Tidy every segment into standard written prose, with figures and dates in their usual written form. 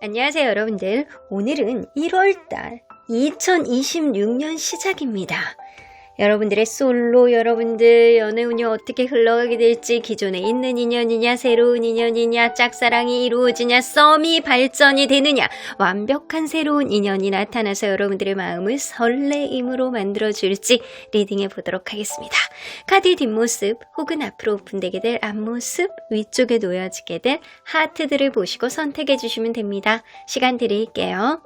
안녕하세요, 여러분들. 오늘은 1월달 2026년 시작입니다. 여러분들의 솔로, 여러분들 연애운이 어떻게 흘러가게 될지, 기존에 있는 인연이냐, 새로운 인연이냐, 짝사랑이 이루어지냐, 썸이 발전이 되느냐, 완벽한 새로운 인연이 나타나서 여러분들의 마음을 설레임으로 만들어줄지 리딩해 보도록 하겠습니다. 카드의 뒷모습 혹은 앞으로 오픈되게 될 앞모습, 위쪽에 놓여지게 될 하트들을 보시고 선택해 주시면 됩니다. 시간 드릴게요.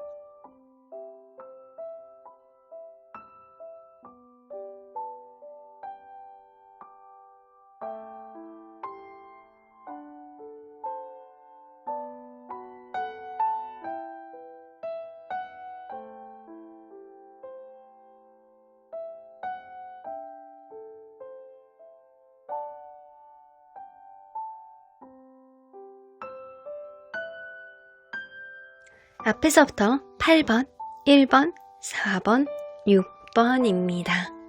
앞에서부터 8번, 1번, 4번, 6번입니다.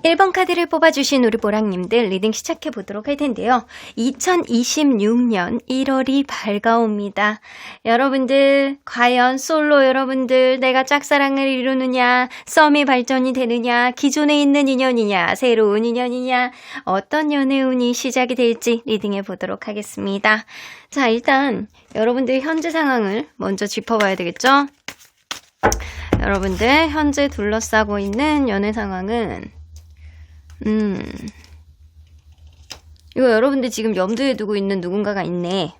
1번 카드를 뽑아주신 우리 보랑님들 리딩 시작해 보도록 할 텐데요. 2026년 1월이 밝아옵니다. 여러분들, 과연 솔로 여러분들 내가 짝사랑을 이루느냐, 썸이 발전이 되느냐, 기존에 있는 인연이냐, 새로운 인연이냐, 어떤 연애운이 시작이 될지 리딩해 보도록 하겠습니다. 자, 일단 여러분들 현재 상황을 먼저 짚어봐야 되겠죠? 여러분들 현재 둘러싸고 있는 연애 상황은 이거 여러분들 지금 염두에 두고 있는 누군가가 있네.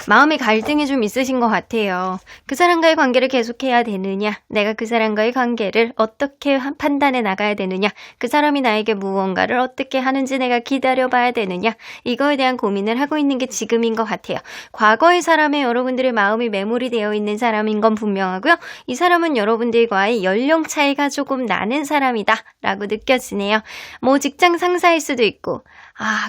마음의 갈등이 좀 있으신 것 같아요. 그 사람과의 관계를 계속해야 되느냐, 내가 그 사람과의 관계를 어떻게 판단해 나가야 되느냐, 그 사람이 나에게 무언가를 어떻게 하는지 내가 기다려봐야 되느냐, 이거에 대한 고민을 하고 있는 게 지금인 것 같아요. 과거의 사람에 여러분들의 마음이 메모리 되어 있는 사람인 건 분명하고요. 이 사람은 여러분들과의 연령 차이가 조금 나는 사람이다 라고 느껴지네요. 뭐 직장 상사일 수도 있고,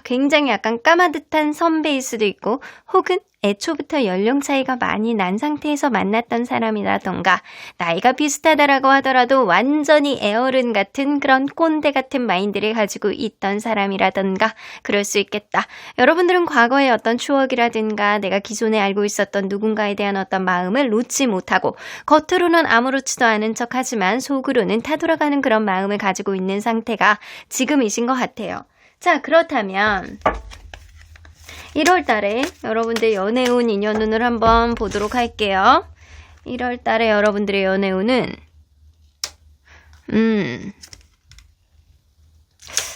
굉장히 약간 까마득한 선배일 수도 있고, 혹은 애초부터 연령 차이가 많이 난 상태에서 만났던 사람이라던가, 나이가 비슷하다라고 하더라도 완전히 애어른 같은 그런 꼰대 같은 마인드를 가지고 있던 사람이라던가 그럴 수 있겠다. 여러분들은 과거의 어떤 추억이라든가 내가 기존에 알고 있었던 누군가에 대한 어떤 마음을 놓지 못하고 겉으로는 아무렇지도 않은 척하지만 속으로는 타돌아가는 그런 마음을 가지고 있는 상태가 지금이신 것 같아요. 자, 그렇다면 1월 달에 여러분들 연애운 인연운을 한번 보도록 할게요. 1월 달에 여러분들의 연애운은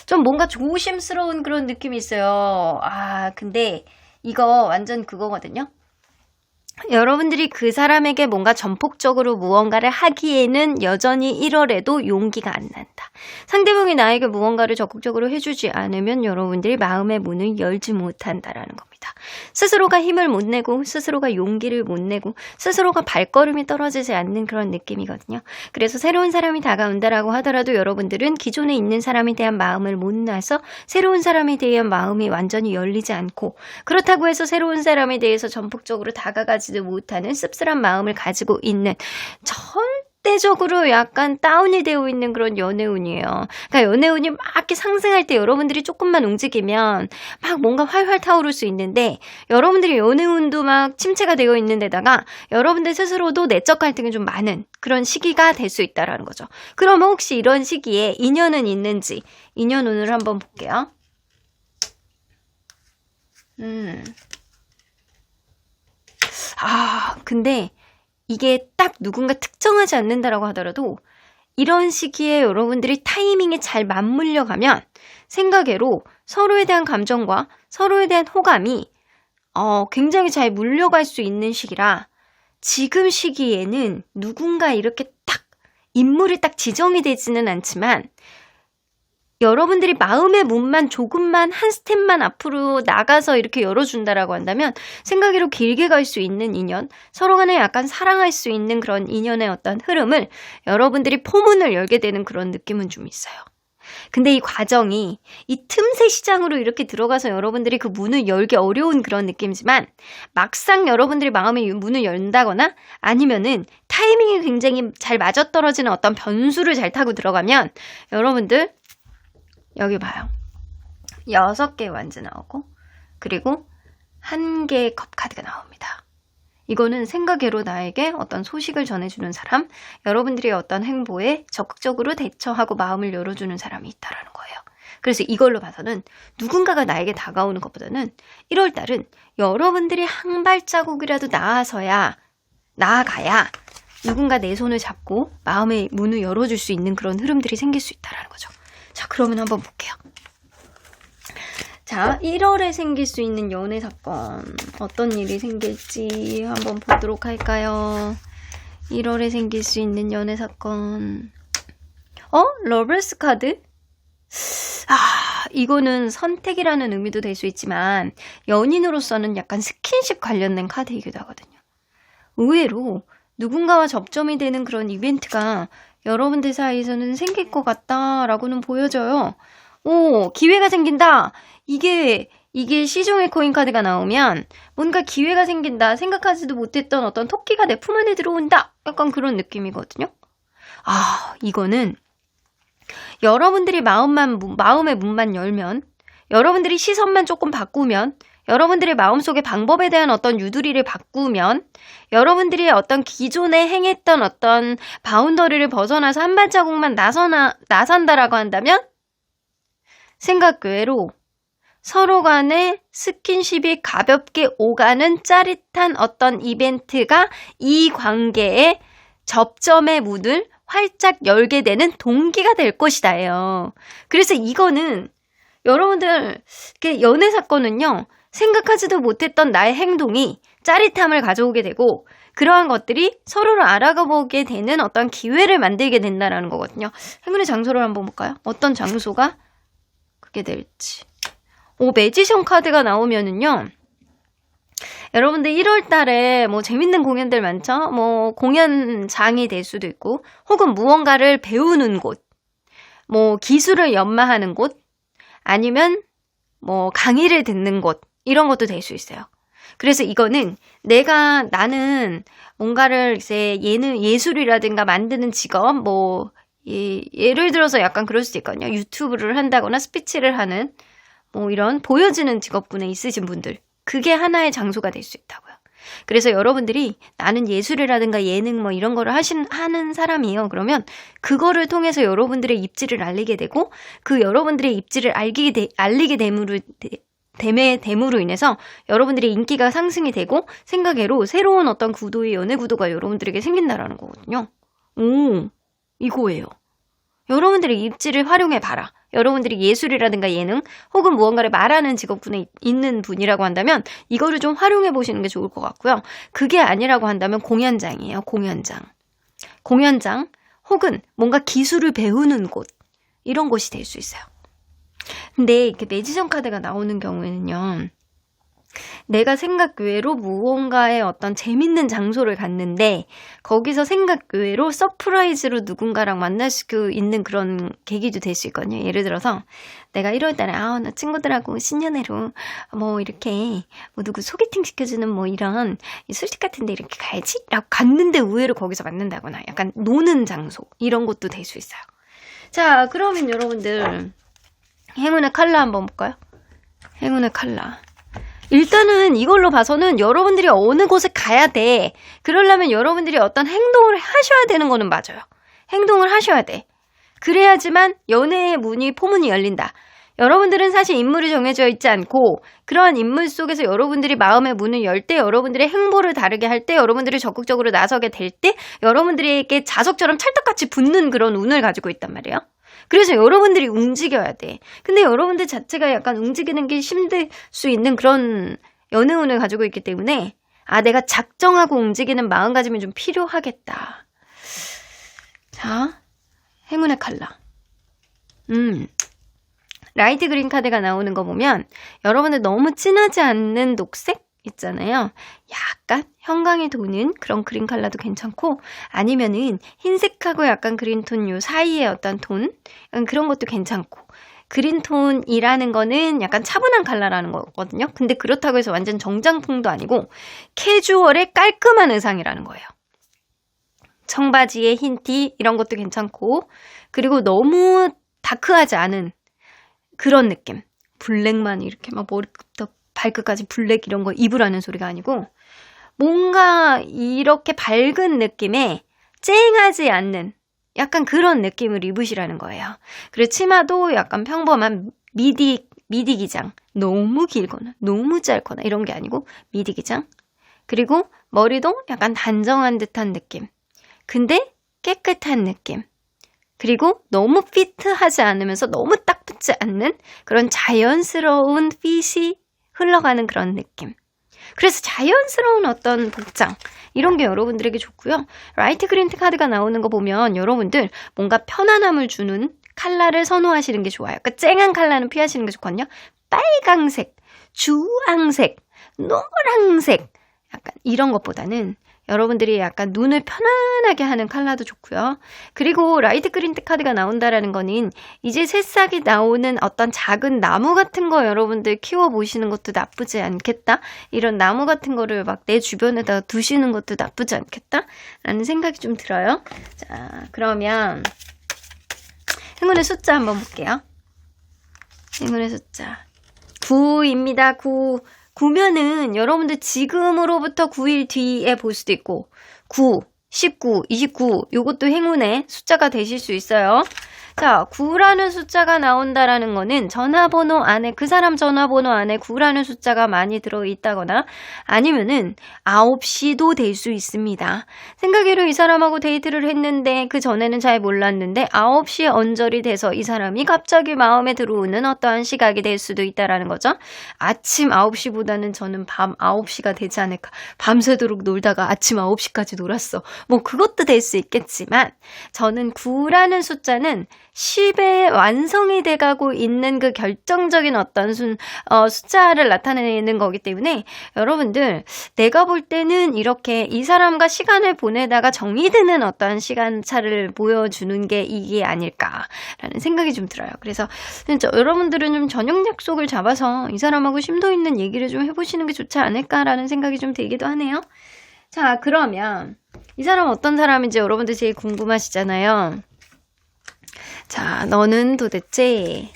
좀 뭔가 조심스러운 그런 느낌이 있어요. 근데 이거 완전 그거거든요. 여러분들이 그 사람에게 뭔가 전폭적으로 무언가를 하기에는 여전히 1월에도 용기가 안 난다. 상대방이 나에게 무언가를 적극적으로 해주지 않으면 여러분들이 마음의 문을 열지 못한다라는 겁니다. 스스로가 힘을 못 내고 스스로가 용기를 못 내고 스스로가 발걸음이 떨어지지 않는 그런 느낌이거든요. 그래서 새로운 사람이 다가온다라고 하더라도 여러분들은 기존에 있는 사람에 대한 마음을 못 놔서 새로운 사람에 대한 마음이 완전히 열리지 않고, 그렇다고 해서 새로운 사람에 대해서 전폭적으로 다가가지도 못하는 씁쓸한 마음을 가지고 있는 절대적으로 약간 다운이 되어 있는 그런 연애운이에요. 그러니까 연애운이 막 이렇게 상승할 때 여러분들이 조금만 움직이면 막 뭔가 활활 타오를 수 있는데, 여러분들이 연애운도 막 침체가 되어 있는 데다가 여러분들 스스로도 내적 갈등이 좀 많은 그런 시기가 될 수 있다라는 거죠. 그러면 혹시 이런 시기에 인연은 있는지 인연운을 한번 볼게요. 근데 이게 딱 누군가 특정하지 않는다라고 하더라도 이런 시기에 여러분들이 타이밍에 잘 맞물려 가면 생각외로 서로에 대한 감정과 서로에 대한 호감이 굉장히 잘 물려갈 수 있는 시기라, 지금 시기에는 누군가 이렇게 딱 인물이 딱 지정이 되지는 않지만 여러분들이 마음의 문만 조금만 한 스텝만 앞으로 나가서 이렇게 열어준다라고 한다면 생각외로 길게 갈 수 있는 인연, 서로 간에 약간 사랑할 수 있는 그런 인연의 어떤 흐름을 여러분들이 포문을 열게 되는 그런 느낌은 좀 있어요. 근데 이 과정이 이 틈새 시장으로 이렇게 들어가서 여러분들이 그 문을 열기 어려운 그런 느낌이지만, 막상 여러분들이 마음의 문을 연다거나 아니면은 타이밍이 굉장히 잘 맞아떨어지는 어떤 변수를 잘 타고 들어가면 여러분들 여기 봐요. 6개의 완즈 나오고, 그리고 1개의 컵 카드가 나옵니다. 이거는 생각외로 나에게 어떤 소식을 전해주는 사람, 여러분들의 어떤 행보에 적극적으로 대처하고 마음을 열어주는 사람이 있다라는 거예요. 그래서 이걸로 봐서는 누군가가 나에게 다가오는 것보다는 1월달은 여러분들이 한 발자국이라도 나아가야 누군가 내 손을 잡고 마음의 문을 열어줄 수 있는 그런 흐름들이 생길 수 있다는 거죠. 자, 그러면 한번 볼게요. 자, 1월에 생길 수 있는 연애 사건, 어떤 일이 생길지 한번 보도록 할까요? 1월에 생길 수 있는 연애 사건. 러버스 카드? 이거는 선택이라는 의미도 될 수 있지만 연인으로서는 약간 스킨십 관련된 카드이기도 하거든요. 의외로 누군가와 접점이 되는 그런 이벤트가 여러분들 사이에서는 생길 것 같다라고는 보여져요. 기회가 생긴다. 이게 시종의 코인 카드가 나오면 뭔가 기회가 생긴다. 생각하지도 못했던 어떤 토끼가 내 품 안에 들어온다. 약간 그런 느낌이거든요. 이거는 여러분들이 마음의 문만 열면, 여러분들이 시선만 조금 바꾸면, 여러분들의 마음속의 방법에 대한 어떤 유두리를 바꾸면, 여러분들이 어떤 기존에 행했던 어떤 바운더리를 벗어나서 한 발자국만 나선다라고 한다면 생각 외로 서로 간의 스킨십이 가볍게 오가는 짜릿한 어떤 이벤트가 이 관계의 접점의 문을 활짝 열게 되는 동기가 될 것이다예요. 그래서 이거는 여러분들 연애 사건은요, 생각하지도 못했던 나의 행동이 짜릿함을 가져오게 되고 그러한 것들이 서로를 알아보게 되는 어떤 기회를 만들게 된다는 거거든요. 행운의 장소를 한번 볼까요? 어떤 장소가 그게 될지. 매지션 카드가 나오면은요, 여러분들 1월 달에 재밌는 공연들 많죠? 공연장이 될 수도 있고, 혹은 무언가를 배우는 곳, 기술을 연마하는 곳, 아니면 강의를 듣는 곳, 이런 것도 될 수 있어요. 그래서 이거는 나는 뭔가를 이제 예술이라든가 만드는 직업, 예를 들어서 약간 그럴 수도 있거든요. 유튜브를 한다거나 스피치를 하는, 이런 보여지는 직업군에 있으신 분들. 그게 하나의 장소가 될 수 있다고요. 그래서 여러분들이 나는 예술이라든가 예능 이런 거를 하는 사람이에요. 그러면 그거를 통해서 여러분들의 입지를 알리게 되고 그 여러분들의 입지를 알리게 됨으로 인해서 여러분들의 인기가 상승이 되고 생각외로 새로운 어떤 구도의 연애 구도가 여러분들에게 생긴다라는 거거든요. 이거예요. 여러분들의 입지를 활용해봐라. 여러분들이 예술이라든가 예능 혹은 무언가를 말하는 직업군에 있는 분이라고 한다면 이거를 좀 활용해 보시는 게 좋을 것 같고요. 그게 아니라고 한다면 공연장이에요. 공연장 혹은 뭔가 기술을 배우는 곳, 이런 곳이 될 수 있어요. 근데 이렇게 매지션 카드가 나오는 경우에는요, 내가 생각 외로 무언가의 어떤 재밌는 장소를 갔는데 거기서 생각 외로 서프라이즈로 누군가랑 만날 수 있는 그런 계기도 될 수 있거든요. 예를 들어서 내가 1월달에 나 친구들하고 신년회로 이렇게 누구 소개팅 시켜주는 이런 술집 같은데 이렇게 가야지? 라고 갔는데 의외로 거기서 만난다거나 약간 노는 장소, 이런 것도 될 수 있어요. 자, 그러면 여러분들 행운의 컬러 한번 볼까요? 행운의 컬러. 일단은 이걸로 봐서는 여러분들이 어느 곳에 가야 돼. 그러려면 여러분들이 어떤 행동을 하셔야 되는 거는 맞아요. 행동을 하셔야 돼. 그래야지만 연애의 포문이 열린다. 여러분들은 사실 인물이 정해져 있지 않고 그러한 인물 속에서 여러분들이 마음의 문을 열 때, 여러분들의 행보를 다르게 할 때, 여러분들이 적극적으로 나서게 될 때 여러분들에게 자석처럼 찰떡같이 붙는 그런 운을 가지고 있단 말이에요. 그래서 여러분들이 움직여야 돼. 근데 여러분들 자체가 약간 움직이는 게 힘들 수 있는 그런 연애운을 가지고 있기 때문에 내가 작정하고 움직이는 마음가짐이 좀 필요하겠다. 자, 행운의 컬러. 라이트 그린 카드가 나오는 거 보면 여러분들 너무 진하지 않는 녹색 있잖아요. 약간 형광이 도는 그런 그린 컬러도 괜찮고, 아니면은 흰색하고 약간 그린톤 요 사이의 어떤 톤, 그런 것도 괜찮고, 그린톤이라는 거는 약간 차분한 컬러라는 거거든요. 근데 그렇다고 해서 완전 정장풍도 아니고 캐주얼의 깔끔한 의상이라는 거예요. 청바지에 흰티 이런 것도 괜찮고, 그리고 너무 다크하지 않은 그런 느낌. 블랙만 이렇게 머리부터 발끝까지 블랙 이런 거 입으라는 소리가 아니고 뭔가 이렇게 밝은 느낌에 쨍하지 않는 약간 그런 느낌을 입으시라는 거예요. 그리고 치마도 약간 평범한 미디 기장. 너무 길거나 너무 짧거나 이런 게 아니고 미디 기장. 그리고 머리도 약간 단정한 듯한 느낌. 근데 깨끗한 느낌. 그리고 너무 피트하지 않으면서 너무 딱 붙지 않는 그런 자연스러운 핏이 흘러가는 그런 느낌. 그래서 자연스러운 어떤 복장 이런 게 여러분들에게 좋고요. 라이트 그린 카드가 나오는 거 보면 여러분들 뭔가 편안함을 주는 컬러를 선호하시는 게 좋아요. 그러니까 쨍한 컬러는 피하시는 게 좋거든요. 빨강색, 주황색, 노란색 약간 이런 것보다는 여러분들이 약간 눈을 편안하게 하는 컬러도 좋고요. 그리고 라이트 그린 카드가 나온다라는 거는 이제 새싹이 나오는 어떤 작은 나무 같은 거 여러분들 키워보시는 것도 나쁘지 않겠다. 이런 나무 같은 거를 막 내 주변에다가 두시는 것도 나쁘지 않겠다. 라는 생각이 좀 들어요. 자, 그러면 행운의 숫자 한번 볼게요. 행운의 숫자 9입니다. 9. 9면은 여러분들 지금으로부터 9일 뒤에 볼 수도 있고 9, 19, 29 요것도 행운의 숫자가 되실 수 있어요. 자, 9라는 숫자가 나온다라는 거는 전화번호 안에 그 사람 전화번호 안에 9라는 숫자가 많이 들어있다거나 아니면은 9시도 될 수 있습니다. 생각외로 이 사람하고 데이트를 했는데 그 전에는 잘 몰랐는데 9시에 언저리 돼서 이 사람이 갑자기 마음에 들어오는 어떠한 시각이 될 수도 있다라는 거죠. 아침 9시보다는 저는 밤 9시가 되지 않을까. 밤새도록 놀다가 아침 9시까지 놀았어. 뭐 그것도 될 수 있겠지만 저는 9라는 숫자는 10의 완성이 돼가고 있는 그 결정적인 어떤 숫자를 나타내는 거기 때문에 여러분들 내가 볼 때는 이렇게 이 사람과 시간을 보내다가 정이 드는 어떤 시간차를 보여주는 게 이게 아닐까라는 생각이 좀 들어요. 그래서 여러분들은 좀 저녁 약속을 잡아서 이 사람하고 심도 있는 얘기를 좀 해보시는 게 좋지 않을까라는 생각이 좀 들기도 하네요. 자, 그러면 이 사람 어떤 사람인지 여러분들 제일 궁금하시잖아요. 자, 너는 도대체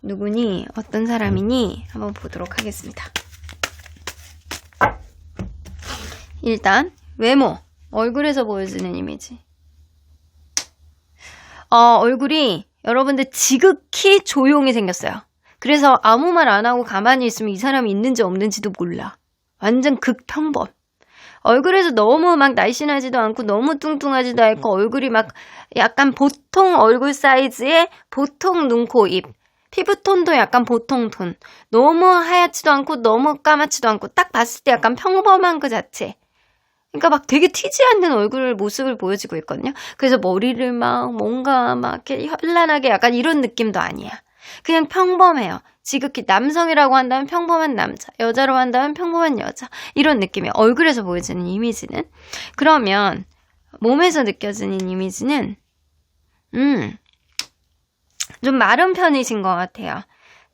누구니? 어떤 사람이니? 한번 보도록 하겠습니다. 일단 외모, 얼굴에서 보여지는 이미지. 얼굴이 여러분들 지극히 조용히 생겼어요. 그래서 아무 말 안 하고 가만히 있으면 이 사람이 있는지 없는지도 몰라. 완전 극평범. 얼굴에서 너무 막 날씬하지도 않고 너무 뚱뚱하지도 않고 얼굴이 막 약간 보통 얼굴 사이즈의 보통 눈, 코, 입. 피부톤도 약간 보통 톤. 너무 하얗지도 않고 너무 까맣지도 않고 딱 봤을 때 약간 평범한 그 자체. 그러니까 막 되게 튀지 않는 얼굴 모습을 보여지고 있거든요. 그래서 머리를 막 뭔가 막 이렇게 현란하게 약간 이런 느낌도 아니야. 그냥 평범해요. 지극히 남성이라고 한다면 평범한 남자, 여자로 한다면 평범한 여자 이런 느낌이에요. 얼굴에서 보여지는 이미지는. 그러면 몸에서 느껴지는 이미지는 좀 마른 편이신 것 같아요.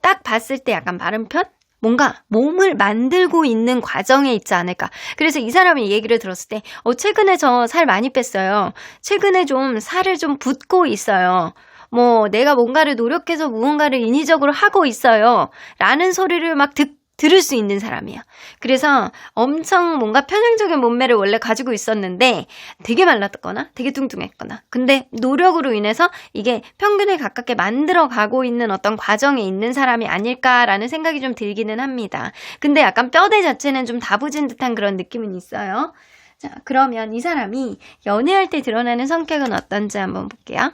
딱 봤을 때 약간 마른 편? 뭔가 몸을 만들고 있는 과정에 있지 않을까. 그래서 이 사람이 얘기를 들었을 때 최근에 저 살 많이 뺐어요. 최근에 좀 살을 좀 붓고 있어요. 뭐 내가 뭔가를 노력해서 무언가를 인위적으로 하고 있어요. 라는 소리를 막 들을 수 있는 사람이야. 그래서 엄청 뭔가 편향적인 몸매를 원래 가지고 있었는데 되게 말랐거나 되게 뚱뚱했거나 근데 노력으로 인해서 이게 평균에 가깝게 만들어가고 있는 어떤 과정에 있는 사람이 아닐까라는 생각이 좀 들기는 합니다. 근데 약간 뼈대 자체는 좀 다부진 듯한 그런 느낌은 있어요. 자, 그러면 이 사람이 연애할 때 드러나는 성격은 어떤지 한번 볼게요.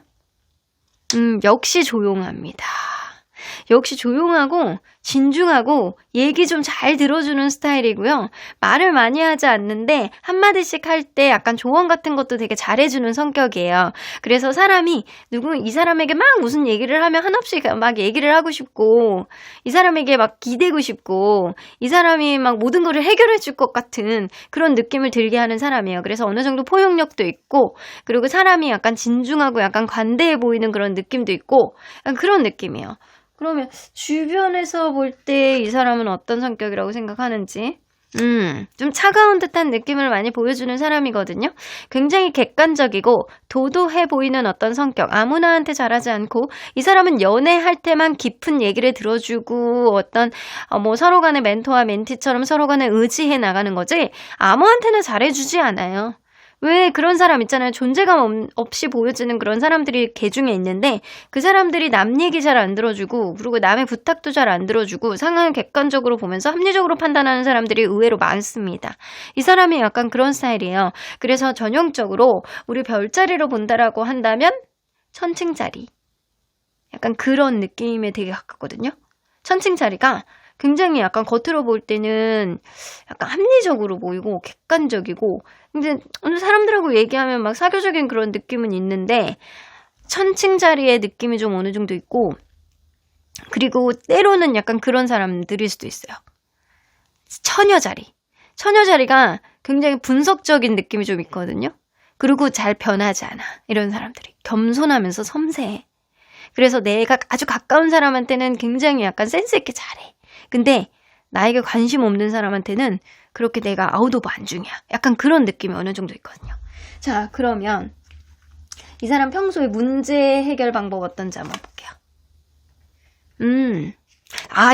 역시 조용합니다. 역시 조용하고 진중하고 얘기 좀 잘 들어주는 스타일이고요. 말을 많이 하지 않는데 한마디씩 할 때 약간 조언 같은 것도 되게 잘해주는 성격이에요. 그래서 사람이 이 사람에게 막 무슨 얘기를 하면 한없이 막 얘기를 하고 싶고 이 사람에게 막 기대고 싶고 이 사람이 막 모든 거를 해결해 줄 것 같은 그런 느낌을 들게 하는 사람이에요. 그래서 어느 정도 포용력도 있고 그리고 사람이 약간 진중하고 약간 관대해 보이는 그런 느낌도 있고 약간 그런 느낌이에요. 그러면 주변에서 볼 때 이 사람은 어떤 성격이라고 생각하는지 좀 차가운 듯한 느낌을 많이 보여주는 사람이거든요. 굉장히 객관적이고 도도해 보이는 어떤 성격, 아무나한테 잘하지 않고 이 사람은 연애할 때만 깊은 얘기를 들어주고 어떤 뭐 서로 간의 멘토와 멘티처럼 서로 간에 의지해 나가는 거지 아무한테나 잘해주지 않아요. 왜 그런 사람 있잖아요. 존재감 없이 보여지는 그런 사람들이 개 중에 있는데 그 사람들이 남 얘기 잘 안 들어주고 그리고 남의 부탁도 잘 안 들어주고 상황을 객관적으로 보면서 합리적으로 판단하는 사람들이 의외로 많습니다. 이 사람이 약간 그런 스타일이에요. 그래서 전형적으로 우리 별자리로 본다라고 한다면 천칭자리. 약간 그런 느낌에 되게 가깝거든요. 천칭자리가 굉장히 약간 겉으로 볼 때는 약간 합리적으로 보이고 객관적이고 근데 오늘 사람들하고 얘기하면 막 사교적인 그런 느낌은 있는데 천칭자리의 느낌이 좀 어느 정도 있고 그리고 때로는 약간 그런 사람들일 수도 있어요. 처녀자리. 처녀자리가 굉장히 분석적인 느낌이 좀 있거든요. 그리고 잘 변하지 않아. 이런 사람들이. 겸손하면서 섬세해. 그래서 내가 아주 가까운 사람한테는 굉장히 약간 센스 있게 잘해. 근데 나에게 관심 없는 사람한테는 그렇게 내가 아웃 오브 안중이야. 약간 그런 느낌이 어느 정도 있거든요. 자, 그러면 이 사람 평소에 문제 해결 방법 어떤지 한번 볼게요.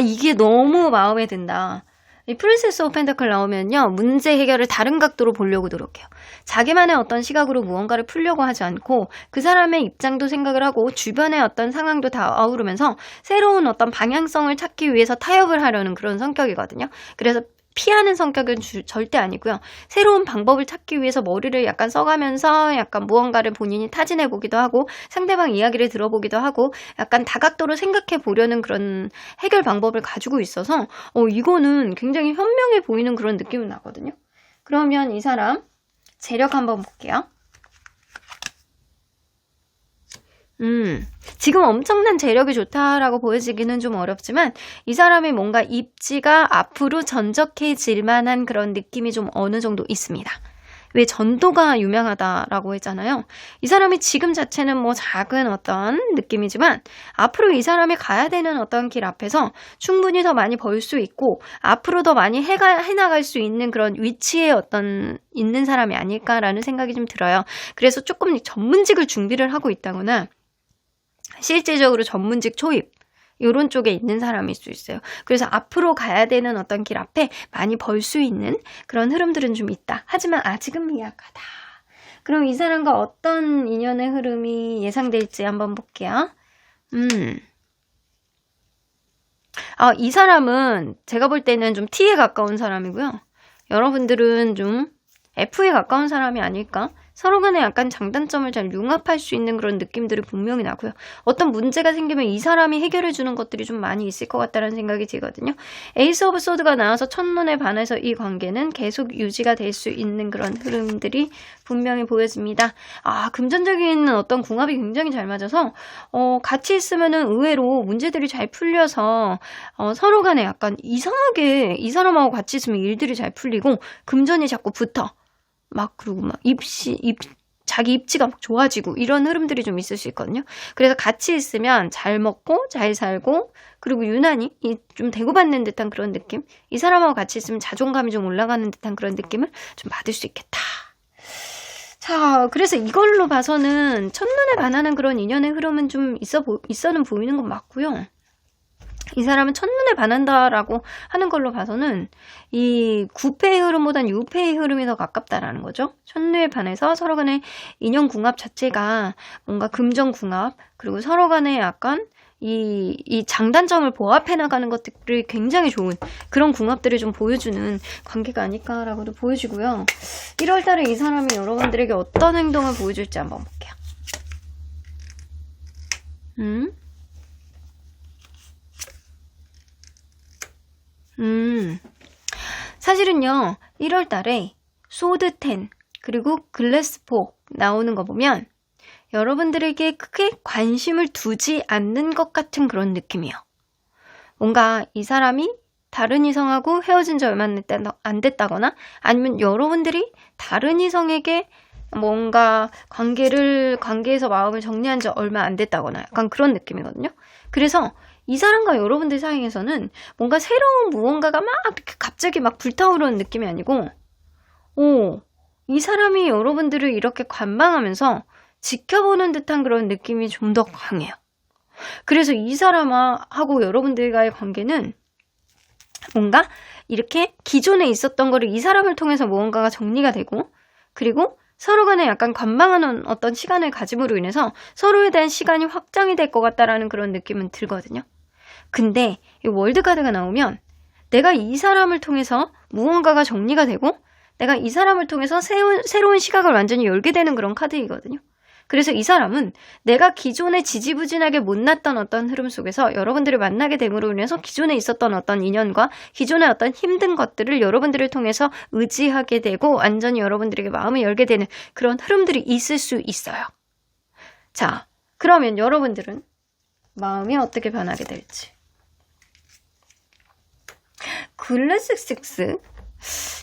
이게 너무 마음에 든다. 이 프린세스 오브 펜타클 나오면요. 문제 해결을 다른 각도로 보려고 노력해요. 자기만의 어떤 시각으로 무언가를 풀려고 하지 않고 그 사람의 입장도 생각을 하고 주변의 어떤 상황도 다 아우르면서 새로운 어떤 방향성을 찾기 위해서 타협을 하려는 그런 성격이거든요. 그래서 피하는 성격은 절대 아니고요. 새로운 방법을 찾기 위해서 머리를 약간 써가면서 약간 무언가를 본인이 타진해 보기도 하고 상대방 이야기를 들어보기도 하고 약간 다각도로 생각해 보려는 그런 해결 방법을 가지고 있어서 이거는 굉장히 현명해 보이는 그런 느낌이 나거든요. 그러면 이 사람 재력 한번 볼게요. 지금 엄청난 재력이 좋다라고 보여지기는 좀 어렵지만 이 사람이 뭔가 입지가 앞으로 전적해질 만한 그런 느낌이 좀 어느 정도 있습니다. 왜 전도가 유명하다라고 했잖아요. 이 사람이 지금 자체는 뭐 작은 어떤 느낌이지만 앞으로 이 사람이 가야 되는 어떤 길 앞에서 충분히 더 많이 벌 수 있고 앞으로 더 많이 해나갈 수 있는 그런 위치에 어떤 있는 사람이 아닐까라는 생각이 좀 들어요. 그래서 조금 전문직을 준비를 하고 있다거나 실질적으로 전문직 초입 이런 쪽에 있는 사람일 수 있어요. 그래서 앞으로 가야 되는 어떤 길 앞에 많이 벌 수 있는 그런 흐름들은 좀 있다. 하지만 아직은 미약하다. 그럼 이 사람과 어떤 인연의 흐름이 예상될지 한번 볼게요. 이 사람은 제가 볼 때는 좀 T에 가까운 사람이고요. 여러분들은 좀 F에 가까운 사람이 아닐까? 서로 간에 약간 장단점을 잘 융합할 수 있는 그런 느낌들이 분명히 나고요. 어떤 문제가 생기면 이 사람이 해결해주는 것들이 좀 많이 있을 것 같다는 생각이 들거든요. 에이스 오브 소드가 나와서 첫눈에 반해서 이 관계는 계속 유지가 될 수 있는 그런 흐름들이 분명히 보여집니다. 금전적인 어떤 궁합이 굉장히 잘 맞아서 같이 있으면은 의외로 문제들이 잘 풀려서 서로 간에 약간 이상하게 이 사람하고 같이 있으면 일들이 잘 풀리고 금전이 자꾸 붙어. 그리고 자기 입지가 막 좋아지고 이런 흐름들이 좀 있을 수 있거든요. 그래서 같이 있으면 잘 먹고 잘 살고 그리고 유난히 좀 대우받는 듯한 그런 느낌? 이 사람하고 같이 있으면 자존감이 좀 올라가는 듯한 그런 느낌을 좀 받을 수 있겠다. 자, 그래서 이걸로 봐서는 첫눈에 반하는 그런 인연의 흐름은 좀 있어는 보이는 건 맞고요. 이 사람은 첫눈에 반한다라고 하는 걸로 봐서는 이 구패의 흐름보단 유패의 흐름이 더 가깝다라는 거죠. 첫눈에 반해서 서로 간의 인연 궁합 자체가 뭔가 금전 궁합 그리고 서로 간에 약간 이 장단점을 보합해 나가는 것들이 굉장히 좋은 그런 궁합들을 좀 보여주는 관계가 아닐까라고도 보여지고요. 1월 달에 이 사람이 여러분들에게 어떤 행동을 보여줄지 한번 볼게요. 사실은요 1월 달에 소드 10 그리고 글래스 4 나오는 거 보면 여러분들에게 크게 관심을 두지 않는 것 같은 그런 느낌이에요. 뭔가 이 사람이 다른 이성하고 헤어진 지 얼마 안 됐다거나 아니면 여러분들이 다른 이성에게 뭔가 관계에서 마음을 정리한 지 얼마 안 됐다거나 약간 그런 느낌이거든요. 그래서 이 사람과 여러분들 사이에서는 뭔가 새로운 무언가가 막 이렇게 갑자기 막 불타오르는 느낌이 아니고, 이 사람이 여러분들을 이렇게 관망하면서 지켜보는 듯한 그런 느낌이 좀 더 강해요. 그래서 이 사람하고 여러분들과의 관계는 뭔가 이렇게 기존에 있었던 거를 이 사람을 통해서 무언가가 정리가 되고, 그리고 서로 간에 약간 관망하는 어떤 시간을 가짐으로 인해서 서로에 대한 시간이 확장이 될 것 같다라는 그런 느낌은 들거든요. 근데 이 월드카드가 나오면 내가 이 사람을 통해서 무언가가 정리가 되고 내가 이 사람을 통해서 새로운 시각을 완전히 열게 되는 그런 카드이거든요. 그래서 이 사람은 내가 기존에 지지부진하게 못났던 어떤 흐름 속에서 여러분들을 만나게 됨으로 인해서 기존에 있었던 어떤 인연과 기존의 어떤 힘든 것들을 여러분들을 통해서 의지하게 되고 완전히 여러분들에게 마음을 열게 되는 그런 흐름들이 있을 수 있어요. 자, 그러면 여러분들은 마음이 어떻게 변하게 될지. 글래스6.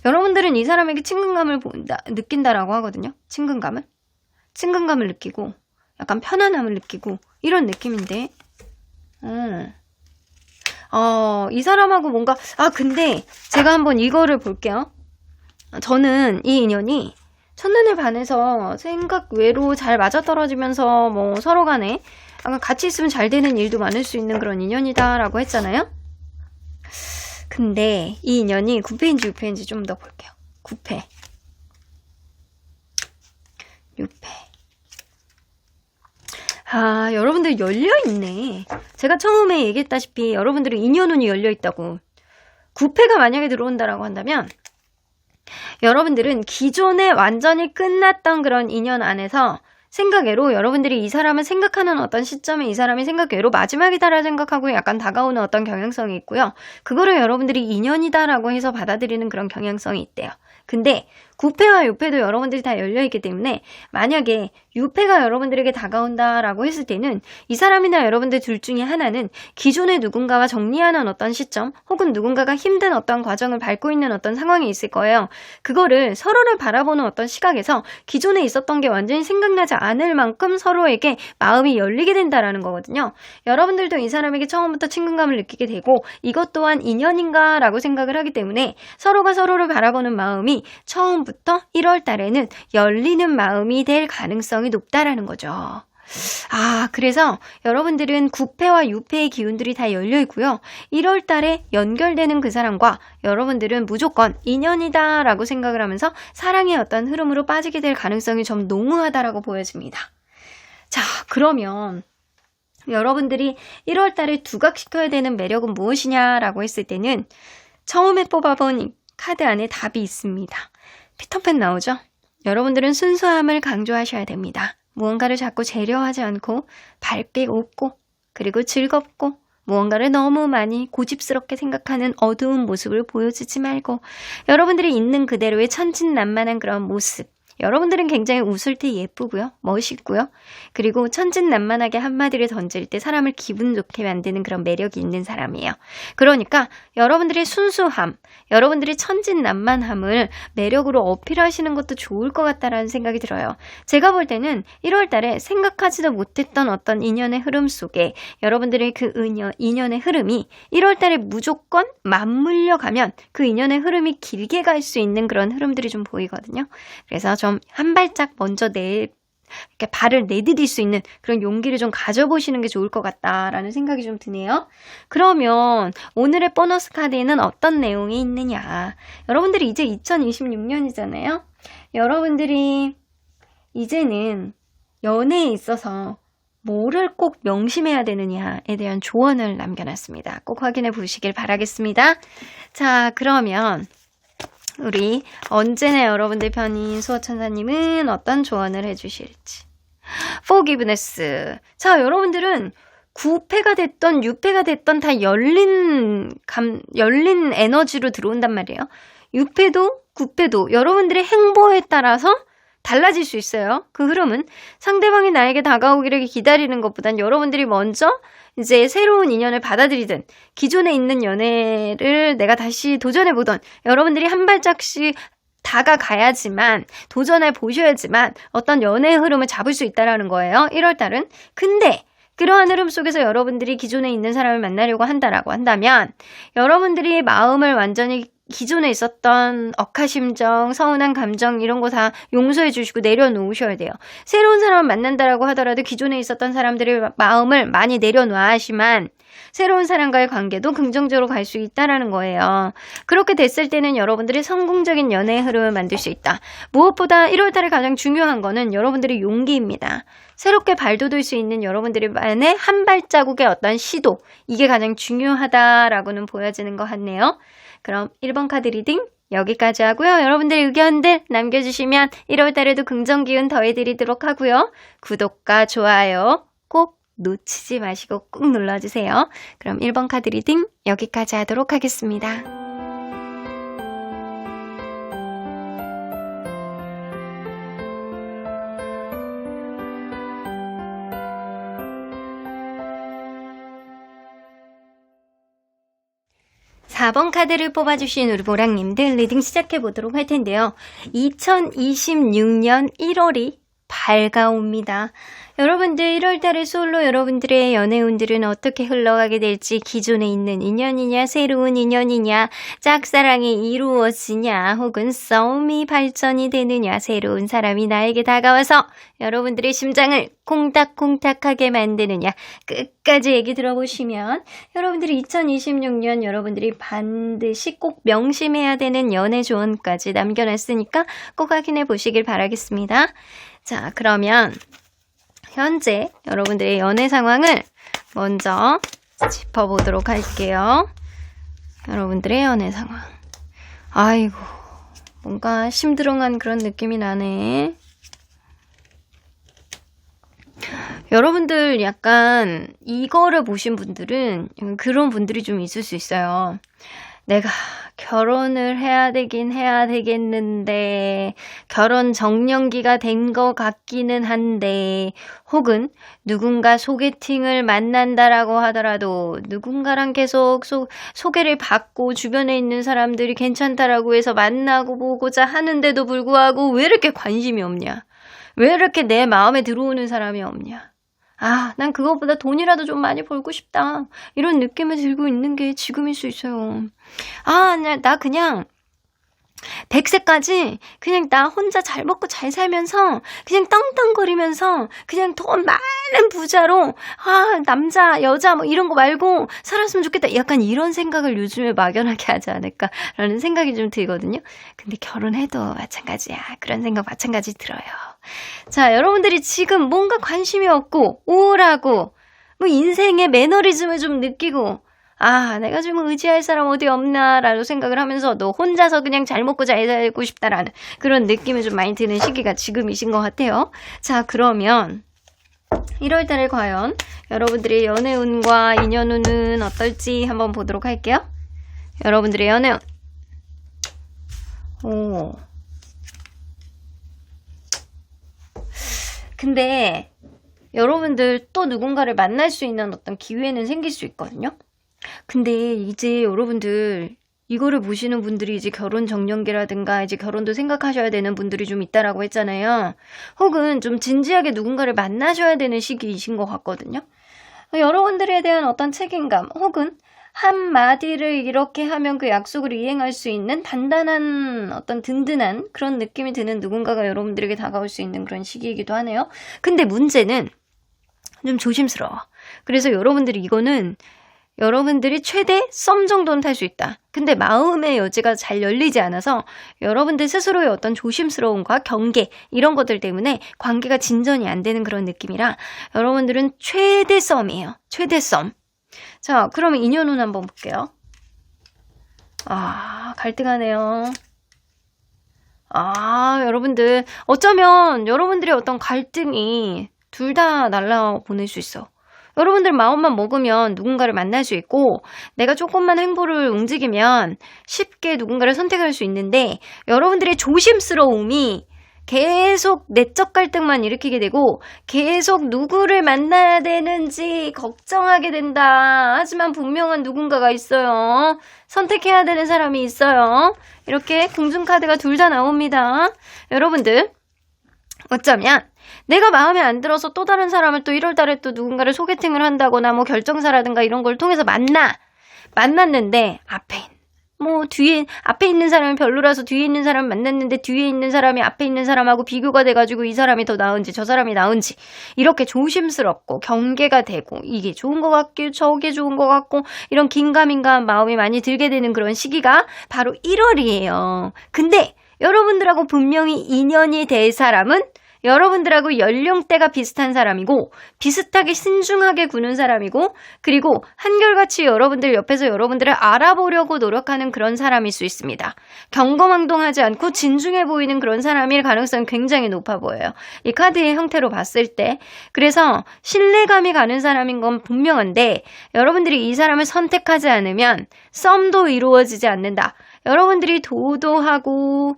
여러분들은 이 사람에게 친근감을 느낀다라고 하거든요. 친근감을 느끼고 약간 편안함을 느끼고 이런 느낌인데 이 사람하고 뭔가 근데 제가 한번 이거를 볼게요. 저는 이 인연이 첫눈에 반해서 생각 외로 잘 맞아떨어지면서 뭐 서로 간에 같이 있으면 잘 되는 일도 많을 수 있는 그런 인연이다 라고 했잖아요. 근데 이 인연이 9패인지 6패인지 좀 더 볼게요. 9패 6패. 여러분들 열려있네. 제가 처음에 얘기했다시피 여러분들은 인연운이 열려있다고. 9패가 만약에 들어온다라고 한다면 여러분들은 기존에 완전히 끝났던 그런 인연 안에서 생각외로 여러분들이 이 사람을 생각하는 어떤 시점에 이 사람이 생각외로 마지막이다라 생각하고 약간 다가오는 어떤 경향성이 있고요. 그거를 여러분들이 인연이다라고 해서 받아들이는 그런 경향성이 있대요. 근데 9패와 6패도 여러분들이 다 열려있기 때문에 만약에 6패가 여러분들에게 다가온다라고 했을 때는 이 사람이나 여러분들 둘 중에 하나는 기존의 누군가와 정리하는 어떤 시점 혹은 누군가가 힘든 어떤 과정을 밟고 있는 어떤 상황이 있을 거예요. 그거를 서로를 바라보는 어떤 시각에서 기존에 있었던 게 완전히 생각나지 않을 만큼 서로에게 마음이 열리게 된다라는 거거든요. 여러분들도 이 사람에게 처음부터 친근감을 느끼게 되고 이것 또한 인연인가 라고 생각을 하기 때문에 서로가 서로를 바라보는 마음이 처음부터 1월 달에는 열리는 마음이 될 가능성이 높다라는 거죠. 그래서 여러분들은 9패와 6패의 기운들이 다 열려있고요. 1월 달에 연결되는 그 사람과 여러분들은 무조건 인연이다 라고 생각을 하면서 사랑의 어떤 흐름으로 빠지게 될 가능성이 좀 농후하다라고 보여집니다. 자, 그러면 여러분들이 1월 달에 두각시켜야 되는 매력은 무엇이냐라고 했을 때는 처음에 뽑아본 이 카드 안에 답이 있습니다. 피터팬 나오죠? 여러분들은 순수함을 강조하셔야 됩니다. 무언가를 자꾸 재려하지 않고 밝게 웃고 그리고 즐겁고 무언가를 너무 많이 고집스럽게 생각하는 어두운 모습을 보여주지 말고 여러분들이 있는 그대로의 천진난만한 그런 모습. 여러분들은 굉장히 웃을 때 예쁘고요. 멋있고요. 그리고 천진난만하게 한마디를 던질 때 사람을 기분 좋게 만드는 그런 매력이 있는 사람이에요. 그러니까 여러분들의 순수함, 여러분들의 천진난만함을 매력으로 어필하시는 것도 좋을 것 같다라는 생각이 들어요. 제가 볼 때는 1월 달에 생각하지도 못했던 어떤 인연의 흐름 속에 여러분들의 그 인연의 흐름이 1월 달에 무조건 맞물려 가면 그 인연의 흐름이 길게 갈 수 있는 그런 흐름들이 좀 보이거든요. 그래서 좀 한 발짝 먼저 이렇게 발을 내디딜 수 있는 그런 용기를 좀 가져보시는 게 좋을 것 같다라는 생각이 좀 드네요. 그러면 오늘의 보너스 카드에는 어떤 내용이 있느냐. 여러분들이 이제 2026년이잖아요. 여러분들이 이제는 연애에 있어서 뭐를 꼭 명심해야 되느냐에 대한 조언을 남겨놨습니다. 꼭 확인해 보시길 바라겠습니다. 자, 그러면 우리 언제나 여러분들 편인 수호천사님은 어떤 조언을 해주실지. Forgiveness. 자, 여러분들은 9패가 됐던 6패가 됐던 다 열린 에너지로 들어온단 말이에요. 6패도 9패도 여러분들의 행보에 따라서 달라질 수 있어요. 그 흐름은 상대방이 나에게 다가오기를 기다리는 것보단 여러분들이 먼저 이제 새로운 인연을 받아들이든 기존에 있는 연애를 내가 다시 도전해보던 여러분들이 한 발짝씩 다가가야지만 도전해 보셔야지만 어떤 연애의 흐름을 잡을 수 있다는 거예요. 1월달은. 근데 그러한 흐름 속에서 여러분들이 기존에 있는 사람을 만나려고 한다라고 한다면 여러분들이 마음을 완전히 기존에 있었던 억하심정, 서운한 감정 이런 거 다 용서해 주시고 내려놓으셔야 돼요. 새로운 사람을 만난다라고 하더라도 기존에 있었던 사람들의 마음을 많이 내려놔야지만 새로운 사람과의 관계도 긍정적으로 갈 수 있다라는 거예요. 그렇게 됐을 때는 여러분들이 성공적인 연애의 흐름을 만들 수 있다. 무엇보다 1월달에 가장 중요한 거는 여러분들의 용기입니다. 새롭게 발돋울 수 있는 여러분들만의 한 발자국의 어떤 시도, 이게 가장 중요하다라고는 보여지는 것 같네요. 그럼 1번 카드 리딩 여기까지 하고요. 여러분들의 의견들 남겨주시면 1월달에도 긍정기운 더해드리도록 하고요. 구독과 좋아요 꼭 놓치지 마시고 꾹 눌러주세요. 그럼 1번 카드 리딩 여기까지 하도록 하겠습니다. 4번 카드를 뽑아주신 우리 보랑님들 리딩 시작해보도록 할 텐데요. 2026년 1월이 밝아옵니다. 여러분들 1월달에 솔로 여러분들의 연애운들은 어떻게 흘러가게 될지, 기존에 있는 인연이냐 새로운 인연이냐, 짝사랑이 이루어지냐 혹은 싸움이 발전이 되느냐, 새로운 사람이 나에게 다가와서 여러분들의 심장을 콩닥콩닥하게 만드느냐, 끝까지 얘기 들어보시면 여러분들이 2026년 여러분들이 반드시 꼭 명심해야 되는 연애 조언까지 남겨놨으니까 꼭 확인해 보시길 바라겠습니다. 자, 그러면 현재 여러분들의 연애 상황을 먼저 짚어보도록 할게요. 여러분들의 연애 상황. 아이고, 뭔가 심드렁한 그런 느낌이 나네. 여러분들 약간 이거를 보신 분들은 그런 분들이 좀 있을 수 있어요. 내가 결혼을 해야 되긴 해야 되겠는데, 결혼 정년기가 된 것 같기는 한데, 혹은 누군가 소개팅을 만난다라고 하더라도 누군가랑 계속 소개를 받고 주변에 있는 사람들이 괜찮다라고 해서 만나고 보고자 하는데도 불구하고 왜 이렇게 관심이 없냐? 왜 이렇게 내 마음에 들어오는 사람이 없냐? 아, 난 그것보다 돈이라도 좀 많이 벌고 싶다. 이런 느낌을 들고 있는 게 지금일 수 있어요. 아, 나 그냥 100세까지 그냥 나 혼자 잘 먹고 잘 살면서 그냥 떵떵거리면서 그냥 돈 많은 부자로, 아, 남자, 여자 뭐 이런 거 말고 살았으면 좋겠다. 약간 이런 생각을 요즘에 막연하게 하지 않을까라는 생각이 좀 들거든요. 근데 결혼해도 마찬가지야. 그런 생각 마찬가지 들어요. 자, 여러분들이 지금 뭔가 관심이 없고 우울하고 뭐 인생의 매너리즘을 좀 느끼고, 아, 내가 좀 의지할 사람 어디 없나 라고 생각을 하면서 너 혼자서 그냥 잘 먹고 잘 살고 싶다라는 그런 느낌이 좀 많이 드는 시기가 지금이신 것 같아요. 자, 그러면 1월달에 과연 여러분들의 연애운과 인연운은 어떨지 한번 보도록 할게요. 여러분들의 연애운. 오. 근데 여러분들 또 누군가를 만날 수 있는 어떤 기회는 생길 수 있거든요. 근데 이제 여러분들 이거를 보시는 분들이 이제 결혼 정년기라든가 이제 결혼도 생각하셔야 되는 분들이 좀 있다라고 했잖아요. 혹은 좀 진지하게 누군가를 만나셔야 되는 시기이신 것 같거든요. 여러분들에 대한 어떤 책임감 혹은 한마디를 이렇게 하면 그 약속을 이행할 수 있는 단단한 어떤 든든한 그런 느낌이 드는 누군가가 여러분들에게 다가올 수 있는 그런 시기이기도 하네요. 근데 문제는 좀 조심스러워. 그래서 여러분들이 이거는 여러분들이 최대 썸 정도는 탈 수 있다. 근데 마음의 여지가 잘 열리지 않아서 여러분들 스스로의 어떤 조심스러움과 경계 이런 것들 때문에 관계가 진전이 안 되는 그런 느낌이라 여러분들은 최대 썸이에요. 최대 썸. 자, 그러면 인연운 한번 볼게요. 아, 갈등하네요. 아, 여러분들 어쩌면 여러분들의 어떤 갈등이 둘 다 날라보낼 수 있어. 여러분들 마음만 먹으면 누군가를 만날 수 있고 내가 조금만 행보를 움직이면 쉽게 누군가를 선택할 수 있는데 여러분들의 조심스러움이 계속 내적 갈등만 일으키게 되고 계속 누구를 만나야 되는지 걱정하게 된다. 하지만 분명한 누군가가 있어요. 선택해야 되는 사람이 있어요. 이렇게 궁중카드가 둘 다 나옵니다. 여러분들 어쩌면 내가 마음에 안 들어서 또 다른 사람을 또 1월 달에 또 누군가를 소개팅을 한다거나 뭐 결정사라든가 이런 걸 통해서 만났는데 앞에 있는 사람이 별로라서 뒤에 있는 사람을 만났는데 뒤에 있는 사람이 앞에 있는 사람하고 비교가 돼가지고 이 사람이 더 나은지 저 사람이 나은지 이렇게 조심스럽고 경계가 되고 이게 좋은 것 같고 저게 좋은 것 같고 이런 긴가민가한 마음이 많이 들게 되는 그런 시기가 바로 1월이에요. 근데 여러분들하고 분명히 인연이 될 사람은 여러분들하고 연령대가 비슷한 사람이고 비슷하게 신중하게 구는 사람이고 그리고 한결같이 여러분들 옆에서 여러분들을 알아보려고 노력하는 그런 사람일 수 있습니다. 경거망동하지 않고 진중해 보이는 그런 사람일 가능성이 굉장히 높아 보여요. 이 카드의 형태로 봤을 때. 그래서 신뢰감이 가는 사람인 건 분명한데 여러분들이 이 사람을 선택하지 않으면 썸도 이루어지지 않는다. 여러분들이 도도하고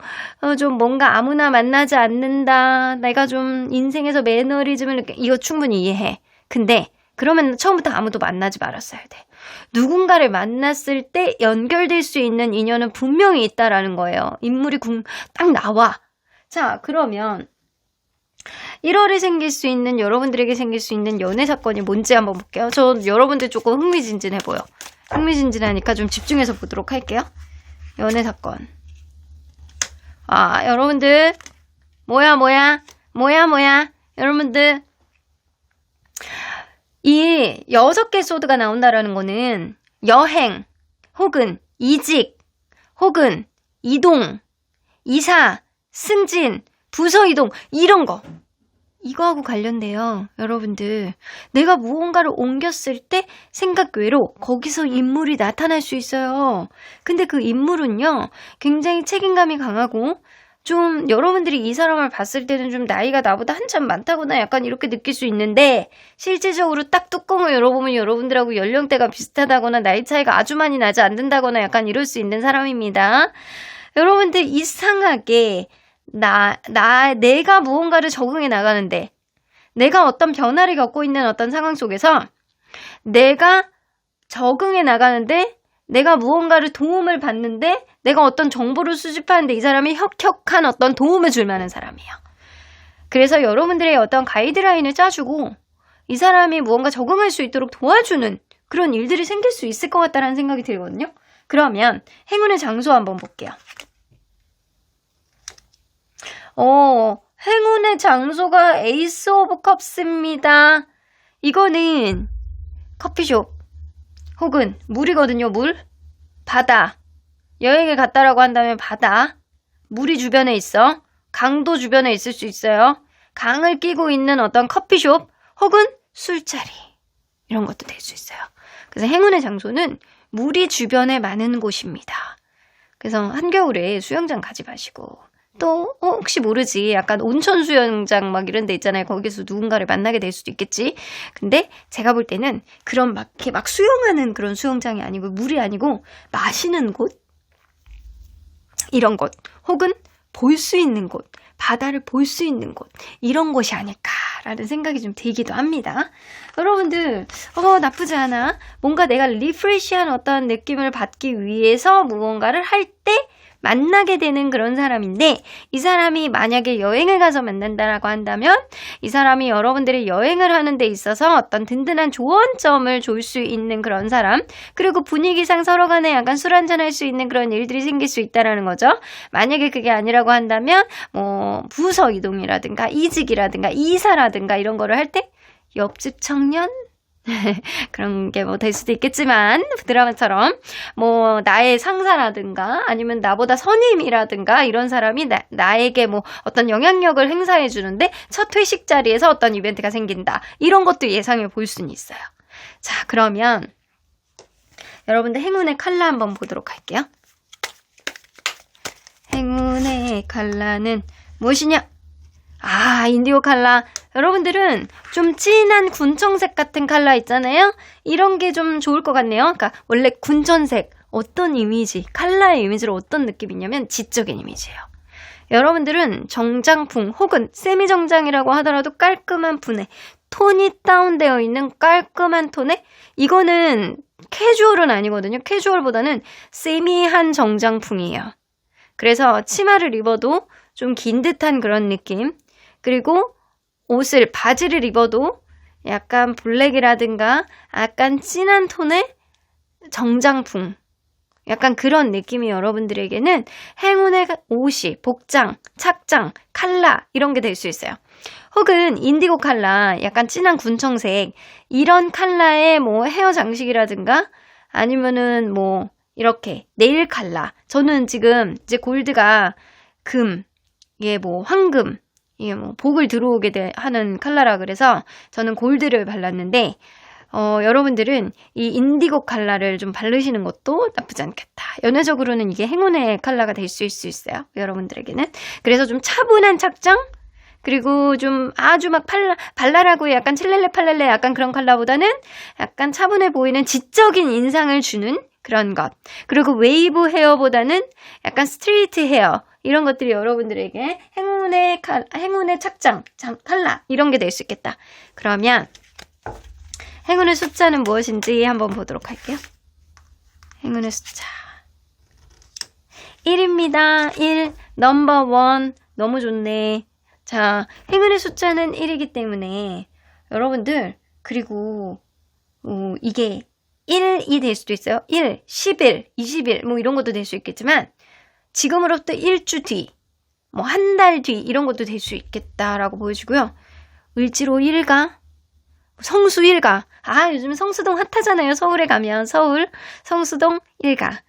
좀 뭔가 아무나 만나지 않는다. 내가 좀 인생에서 매너리즘을 이거 충분히 이해해. 근데 그러면 처음부터 아무도 만나지 말았어야 돼. 누군가를 만났을 때 연결될 수 있는 인연은 분명히 있다라는 거예요. 인물이 딱 나와. 자, 그러면 1월에 생길 수 있는 여러분들에게 생길 수 있는 연애 사건이 뭔지 한번 볼게요. 저 여러분들 조금 흥미진진해 보여. 흥미진진하니까 좀 집중해서 보도록 할게요. 연애 사건. 여러분들 뭐야 여러분들 이 6개 소드가 나온다라는 거는 여행 혹은 이직 혹은 이동 이사 승진 부서 이동 이런 거 이거하고 관련돼요. 여러분들 내가 무언가를 옮겼을 때 생각 외로 거기서 인물이 나타날 수 있어요. 근데 그 인물은요 굉장히 책임감이 강하고 좀 여러분들이 이 사람을 봤을 때는 좀 나이가 나보다 한참 많다거나 약간 이렇게 느낄 수 있는데 실제적으로 딱 뚜껑을 열어보면 여러분들하고 연령대가 비슷하다거나 나이 차이가 아주 많이 나지 않는다거나 약간 이럴 수 있는 사람입니다. 여러분들 이상하게 내가 무언가를 적응해 나가는데 내가 어떤 변화를 겪고 있는 어떤 상황 속에서 내가 적응해 나가는데 내가 무언가를 도움을 받는데 내가 어떤 정보를 수집하는데 이 사람이 혁혁한 어떤 도움을 줄 만한 사람이에요. 그래서 여러분들의 어떤 가이드라인을 짜주고 이 사람이 무언가 적응할 수 있도록 도와주는 그런 일들이 생길 수 있을 것 같다는 생각이 들거든요. 그러면 행운의 장소 한번 볼게요. 행운의 장소가 에이스 오브 컵스입니다. 이거는 커피숍 혹은 물이거든요. 물, 바다. 여행을 갔다라고 한다면 바다, 물이 주변에 있어. 강도 주변에 있을 수 있어요. 강을 끼고 있는 어떤 커피숍 혹은 술자리 이런 것도 될 수 있어요. 그래서 행운의 장소는 물이 주변에 많은 곳입니다. 그래서 한겨울에 수영장 가지 마시고 또 혹시 모르지 약간 온천 수영장 막 이런 데 있잖아요. 거기서 누군가를 만나게 될 수도 있겠지. 근데 제가 볼 때는 그런 막 이렇게 막 수영하는 그런 수영장이 아니고 물이 아니고 마시는 곳 이런 곳 혹은 볼 수 있는 곳 바다를 볼 수 있는 곳 이런 곳이 아닐까라는 생각이 좀 들기도 합니다. 여러분들 나쁘지 않아. 뭔가 내가 리프레시한 어떤 느낌을 받기 위해서 무언가를 할 때 만나게 되는 그런 사람인데 이 사람이 만약에 여행을 가서 만난다라고 한다면 이 사람이 여러분들이 여행을 하는 데 있어서 어떤 든든한 조언점을 줄 수 있는 그런 사람 그리고 분위기상 서로 간에 약간 술 한잔 할 수 있는 그런 일들이 생길 수 있다라는 거죠. 만약에 그게 아니라고 한다면 뭐 부서 이동이라든가 이직이라든가 이사라든가 이런 거를 할 때 옆집 청년 그런 게 뭐 될 수도 있겠지만 드라마처럼 뭐 나의 상사라든가 아니면 나보다 선임이라든가 이런 사람이 나에게 뭐 어떤 영향력을 행사해 주는데 첫 회식 자리에서 어떤 이벤트가 생긴다 이런 것도 예상해 볼 수는 있어요. 자, 그러면 여러분들 행운의 컬러 한번 보도록 할게요. 행운의 컬러는 무엇이냐? 인디고 컬러. 여러분들은 좀 진한 군청색 같은 컬러 있잖아요. 이런 게 좀 좋을 것 같네요. 그러니까 원래 군천색 어떤 이미지, 컬러의 이미지로 어떤 느낌이냐면 지적인 이미지예요. 여러분들은 정장풍 혹은 세미정장이라고 하더라도 깔끔한 톤에 톤이 다운되어 있는 깔끔한 톤에 이거는 캐주얼은 아니거든요. 캐주얼보다는 세미한 정장풍이에요. 그래서 치마를 입어도 좀 긴 듯한 그런 느낌 그리고 바지를 입어도 약간 블랙이라든가 약간 진한 톤의 정장풍, 약간 그런 느낌이 여러분들에게는 행운의 옷이, 복장, 착장, 컬러 이런 게 될 수 있어요. 혹은 인디고 컬러, 약간 진한 군청색 이런 컬러의 뭐 헤어 장식이라든가 아니면은 뭐 이렇게 네일 컬러. 저는 지금 이제 골드가 금, 이게 뭐 황금, 이게 뭐 복을 들어오게 하는 컬러라 그래서 저는 골드를 발랐는데 여러분들은 이 인디고 컬러를 좀 바르시는 것도 나쁘지 않겠다. 연애적으로는 이게 행운의 컬러가 될 수 있어요. 여러분들에게는. 그래서 좀 차분한 착장, 그리고 좀 아주 막 발랄하고 약간 칠렐레 팔렐레 약간 그런 컬러보다는 약간 차분해 보이는 지적인 인상을 주는 그런 것. 그리고 웨이브 헤어보다는 약간 스트레이트 헤어. 이런 것들이 여러분들에게 행운의 착장, 컬러 이런 게 될 수 있겠다. 그러면 행운의 숫자는 무엇인지 한번 보도록 할게요. 행운의 숫자 1입니다. 1, 넘버 1. 너무 좋네. 자, 행운의 숫자는 1이기 때문에 여러분들, 그리고 이게 1이 될 수도 있어요. 1, 10일, 20일 뭐 이런 것도 될 수 있겠지만 지금으로부터 1주 뒤, 뭐 한 달 뒤 이런 것도 될 수 있겠다라고 보여주고요. 을지로 일가, 성수 일가. 요즘 성수동 핫하잖아요. 서울에 가면 서울 성수동 일가.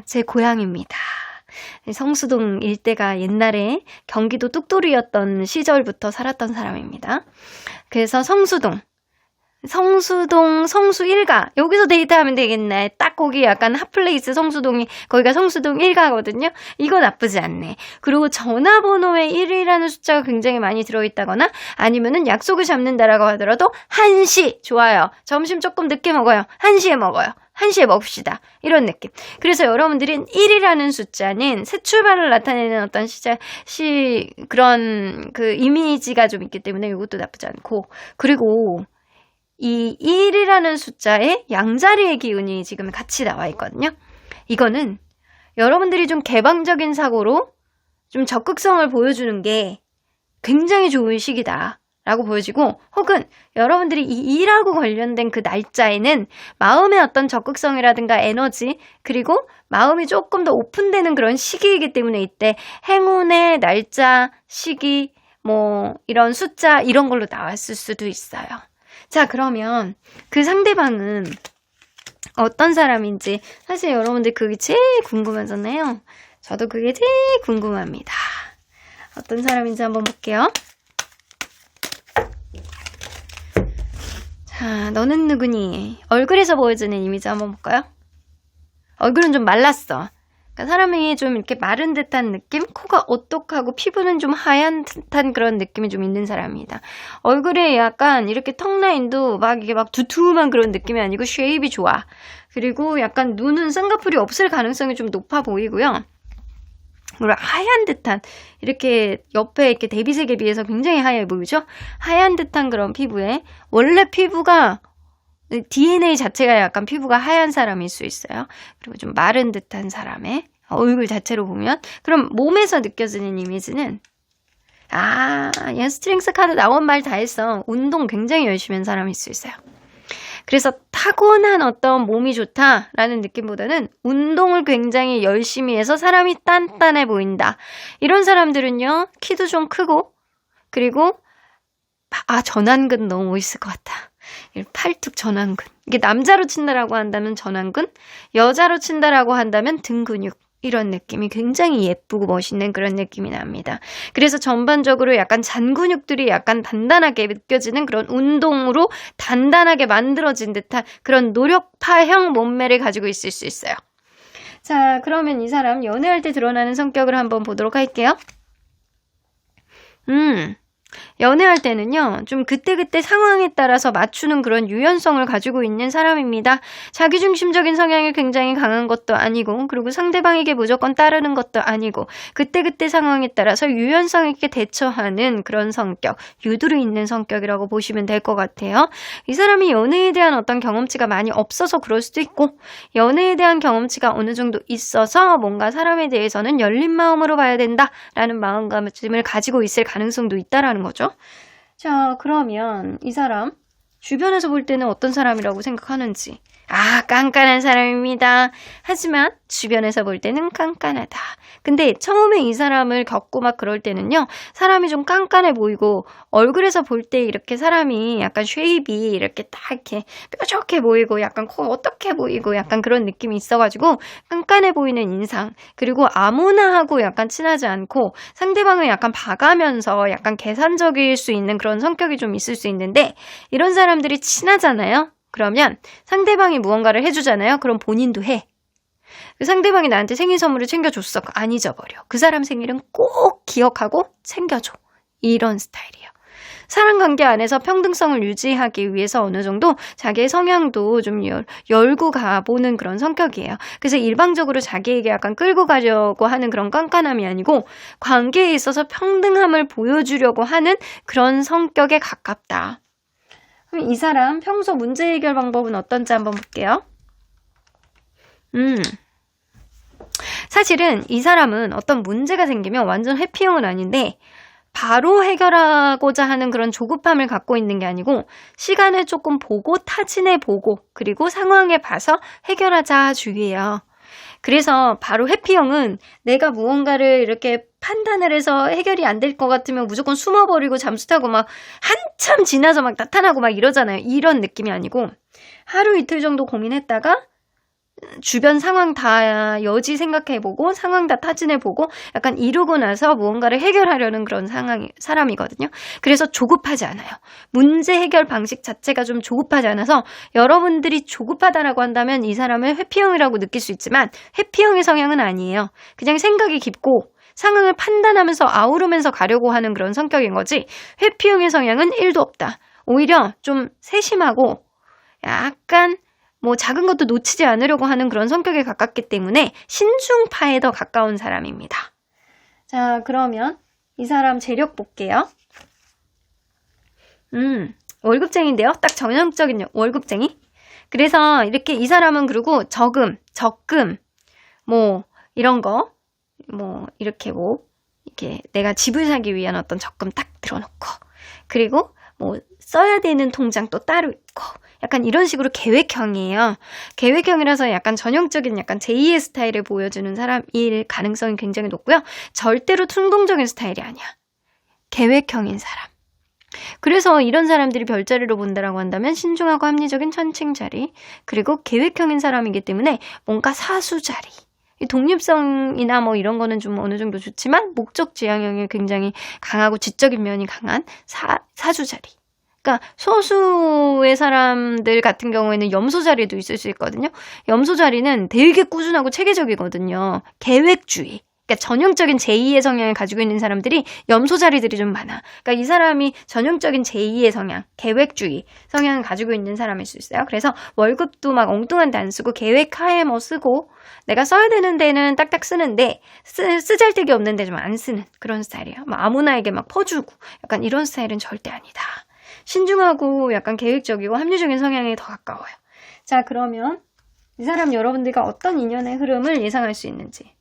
제 고향입니다. 성수동 일대가 옛날에 경기도 뚝도리였던 시절부터 살았던 사람입니다. 그래서 성수 일가. 여기서 데이트하면 되겠네. 딱 거기 약간 핫플레이스 성수동이, 거기가 성수동 일가거든요. 이거 나쁘지 않네. 그리고 전화번호에 1이라는 숫자가 굉장히 많이 들어있다거나 아니면은 약속을 잡는다라고 하더라도 1시. 좋아요. 점심 조금 늦게 먹어요. 1시에 먹어요. 1시에 먹읍시다. 이런 느낌. 그래서 여러분들은 1이라는 숫자는 새 출발을 나타내는 어떤 그런 그 이미지가 좀 있기 때문에 이것도 나쁘지 않고, 그리고 이 1이라는 숫자에 양자리의 기운이 지금 같이 나와 있거든요. 이거는 여러분들이 좀 개방적인 사고로 좀 적극성을 보여주는 게 굉장히 좋은 시기다 라고 보여지고, 혹은 여러분들이 이 2라고 관련된 그 날짜에는 마음의 어떤 적극성이라든가 에너지, 그리고 마음이 조금 더 오픈되는 그런 시기이기 때문에 이때 행운의 날짜, 시기, 뭐 이런 숫자 이런 걸로 나왔을 수도 있어요. 자, 그러면 그 상대방은 어떤 사람인지 사실 여러분들 그게 제일 궁금하잖아요. 저도 그게 제일 궁금합니다. 어떤 사람인지 한번 볼게요. 자, 너는 누구니? 얼굴에서 보여주는 이미지 한번 볼까요? 얼굴은 좀 말랐어. 그러니까 사람이 좀 이렇게 마른 듯한 느낌? 코가 오똑하고 피부는 좀 하얀 듯한 그런 느낌이 좀 있는 사람입니다. 얼굴에 약간 이렇게 턱 라인도 막 이게 막 두툼한 그런 느낌이 아니고 쉐입이 좋아. 그리고 약간 눈은 쌍꺼풀이 없을 가능성이 좀 높아 보이고요. 그리고 하얀 듯한, 이렇게 옆에 이렇게 대비색에 비해서 굉장히 하얘 보이죠? 하얀 듯한 그런 피부에, 원래 피부가 DNA 자체가 약간 피부가 하얀 사람일 수 있어요. 그리고 좀 마른 듯한 사람의 얼굴 자체로 보면, 그럼 몸에서 느껴지는 이미지는 얘 스트렝스 카드 나온 말 다 했어. 운동 굉장히 열심히 한 사람일 수 있어요. 그래서 타고난 어떤 몸이 좋다라는 느낌보다는 운동을 굉장히 열심히 해서 사람이 단단해 보인다. 이런 사람들은요, 키도 좀 크고, 그리고 전완근 너무 멋있을 것 같다. 팔뚝 전완근. 이게 남자로 친다라고 한다면 전완근, 여자로 친다라고 한다면 등 근육. 이런 느낌이 굉장히 예쁘고 멋있는 그런 느낌이 납니다. 그래서 전반적으로 약간 잔근육들이 약간 단단하게 느껴지는 그런 운동으로 단단하게 만들어진 듯한 그런 노력파형 몸매를 가지고 있을 수 있어요. 자, 그러면 이 사람 연애할 때 드러나는 성격을 한번 보도록 할게요. 연애할 때는요, 좀 그때그때 상황에 따라서 맞추는 그런 유연성을 가지고 있는 사람입니다. 자기중심적인 성향이 굉장히 강한 것도 아니고, 그리고 상대방에게 무조건 따르는 것도 아니고, 그때그때 상황에 따라서 유연성 있게 대처하는 그런 성격, 유두리 있는 성격이라고 보시면 될 것 같아요. 이 사람이 연애에 대한 어떤 경험치가 많이 없어서 그럴 수도 있고, 연애에 대한 경험치가 어느 정도 있어서 뭔가 사람에 대해서는 열린 마음으로 봐야 된다라는 마음가짐을 가지고 있을 가능성도 있다라는 거죠. 자, 그러면 이 사람 주변에서 볼 때는 어떤 사람이라고 생각하는지. 깐깐한 사람입니다. 하지만 주변에서 볼 때는 깐깐하다. 근데 처음에 이 사람을 겪고 막 그럴 때는요, 사람이 좀 깐깐해 보이고, 얼굴에서 볼 때 이렇게 사람이 약간 쉐입이 이렇게 딱 이렇게 뾰족해 보이고, 약간 코 어떻게 보이고, 약간 그런 느낌이 있어가지고, 깐깐해 보이는 인상. 그리고 아무나 하고 약간 친하지 않고, 상대방을 약간 봐가면서 약간 계산적일 수 있는 그런 성격이 좀 있을 수 있는데, 이런 사람들이 친하잖아요? 그러면 상대방이 무언가를 해주잖아요? 그럼 본인도 해. 그 상대방이 나한테 생일 선물을 챙겨줬어. 안 잊어버려. 그 사람 생일은 꼭 기억하고 챙겨줘. 이런 스타일이에요. 사람관계 안에서 평등성을 유지하기 위해서 어느 정도 자기의 성향도 좀 열고 가보는 그런 성격이에요. 그래서 일방적으로 자기에게 약간 끌고 가려고 하는 그런 깐깐함이 아니고 관계에 있어서 평등함을 보여주려고 하는 그런 성격에 가깝다. 그럼 이 사람 평소 문제 해결 방법은 어떤지 한번 볼게요. 사실은 이 사람은 어떤 문제가 생기면 완전 회피형은 아닌데 바로 해결하고자 하는 그런 조급함을 갖고 있는 게 아니고 시간을 조금 보고 타진해 보고 그리고 상황에 봐서 해결하자 주의예요. 그래서 바로 회피형은 내가 무언가를 이렇게 판단을 해서 해결이 안 될 것 같으면 무조건 숨어버리고 잠수 타고 막 한참 지나서 막 나타나고 막 이러잖아요. 이런 느낌이 아니고 하루 이틀 정도 고민했다가 주변 상황 다 여지 생각해보고 상황 다 타진해보고 약간 이루고 나서 무언가를 해결하려는 그런 사람이거든요. 그래서 조급하지 않아요. 문제 해결 방식 자체가 좀 조급하지 않아서 여러분들이 조급하다라고 한다면 이 사람을 회피형이라고 느낄 수 있지만 회피형의 성향은 아니에요. 그냥 생각이 깊고 상황을 판단하면서 아우르면서 가려고 하는 그런 성격인 거지 회피형의 성향은 1도 없다. 오히려 좀 세심하고 약간 작은 것도 놓치지 않으려고 하는 그런 성격에 가깝기 때문에 신중파에 더 가까운 사람입니다. 자, 그러면 이 사람 재력 볼게요. 월급쟁이인데요. 딱 전형적인 월급쟁이. 그래서 이렇게 이 사람은 그리고 적금, 이런 거, 이렇게 내가 집을 사기 위한 어떤 적금 딱 들어놓고, 그리고 써야 되는 통장 또 따로 있고, 약간 이런 식으로 계획형이에요. 계획형이라서 약간 전형적인 약간 제2의 스타일을 보여주는 사람일 가능성이 굉장히 높고요. 절대로 충동적인 스타일이 아니야. 계획형인 사람. 그래서 이런 사람들이 별자리로 본다라고 한다면 신중하고 합리적인 천칭자리, 그리고 계획형인 사람이기 때문에 뭔가 사수자리. 독립성이나 이런 거는 좀 어느 정도 좋지만 목적 지향형이 굉장히 강하고 지적인 면이 강한 사주자리. 그러니까 소수의 사람들 같은 경우에는 염소 자리도 있을 수 있거든요. 염소 자리는 되게 꾸준하고 체계적이거든요. 계획주의. 그러니까 전형적인 제2의 성향을 가지고 있는 사람들이 염소 자리들이 좀 많아. 그러니까 이 사람이 전형적인 제2의 성향, 계획주의 성향을 가지고 있는 사람일 수 있어요. 그래서 월급도 막 엉뚱한 데 안 쓰고 계획하에 쓰고 내가 써야 되는 데는 딱딱 쓰는데 쓰잘데기 없는 데 좀 안 쓰는 그런 스타일이에요. 아무나에게 막 퍼주고 약간 이런 스타일은 절대 아니다. 신중하고 약간 계획적이고 합리적인 성향에 더 가까워요. 자, 그러면 이 사람 여러분들과 어떤 인연의 흐름을 예상할 수 있는지.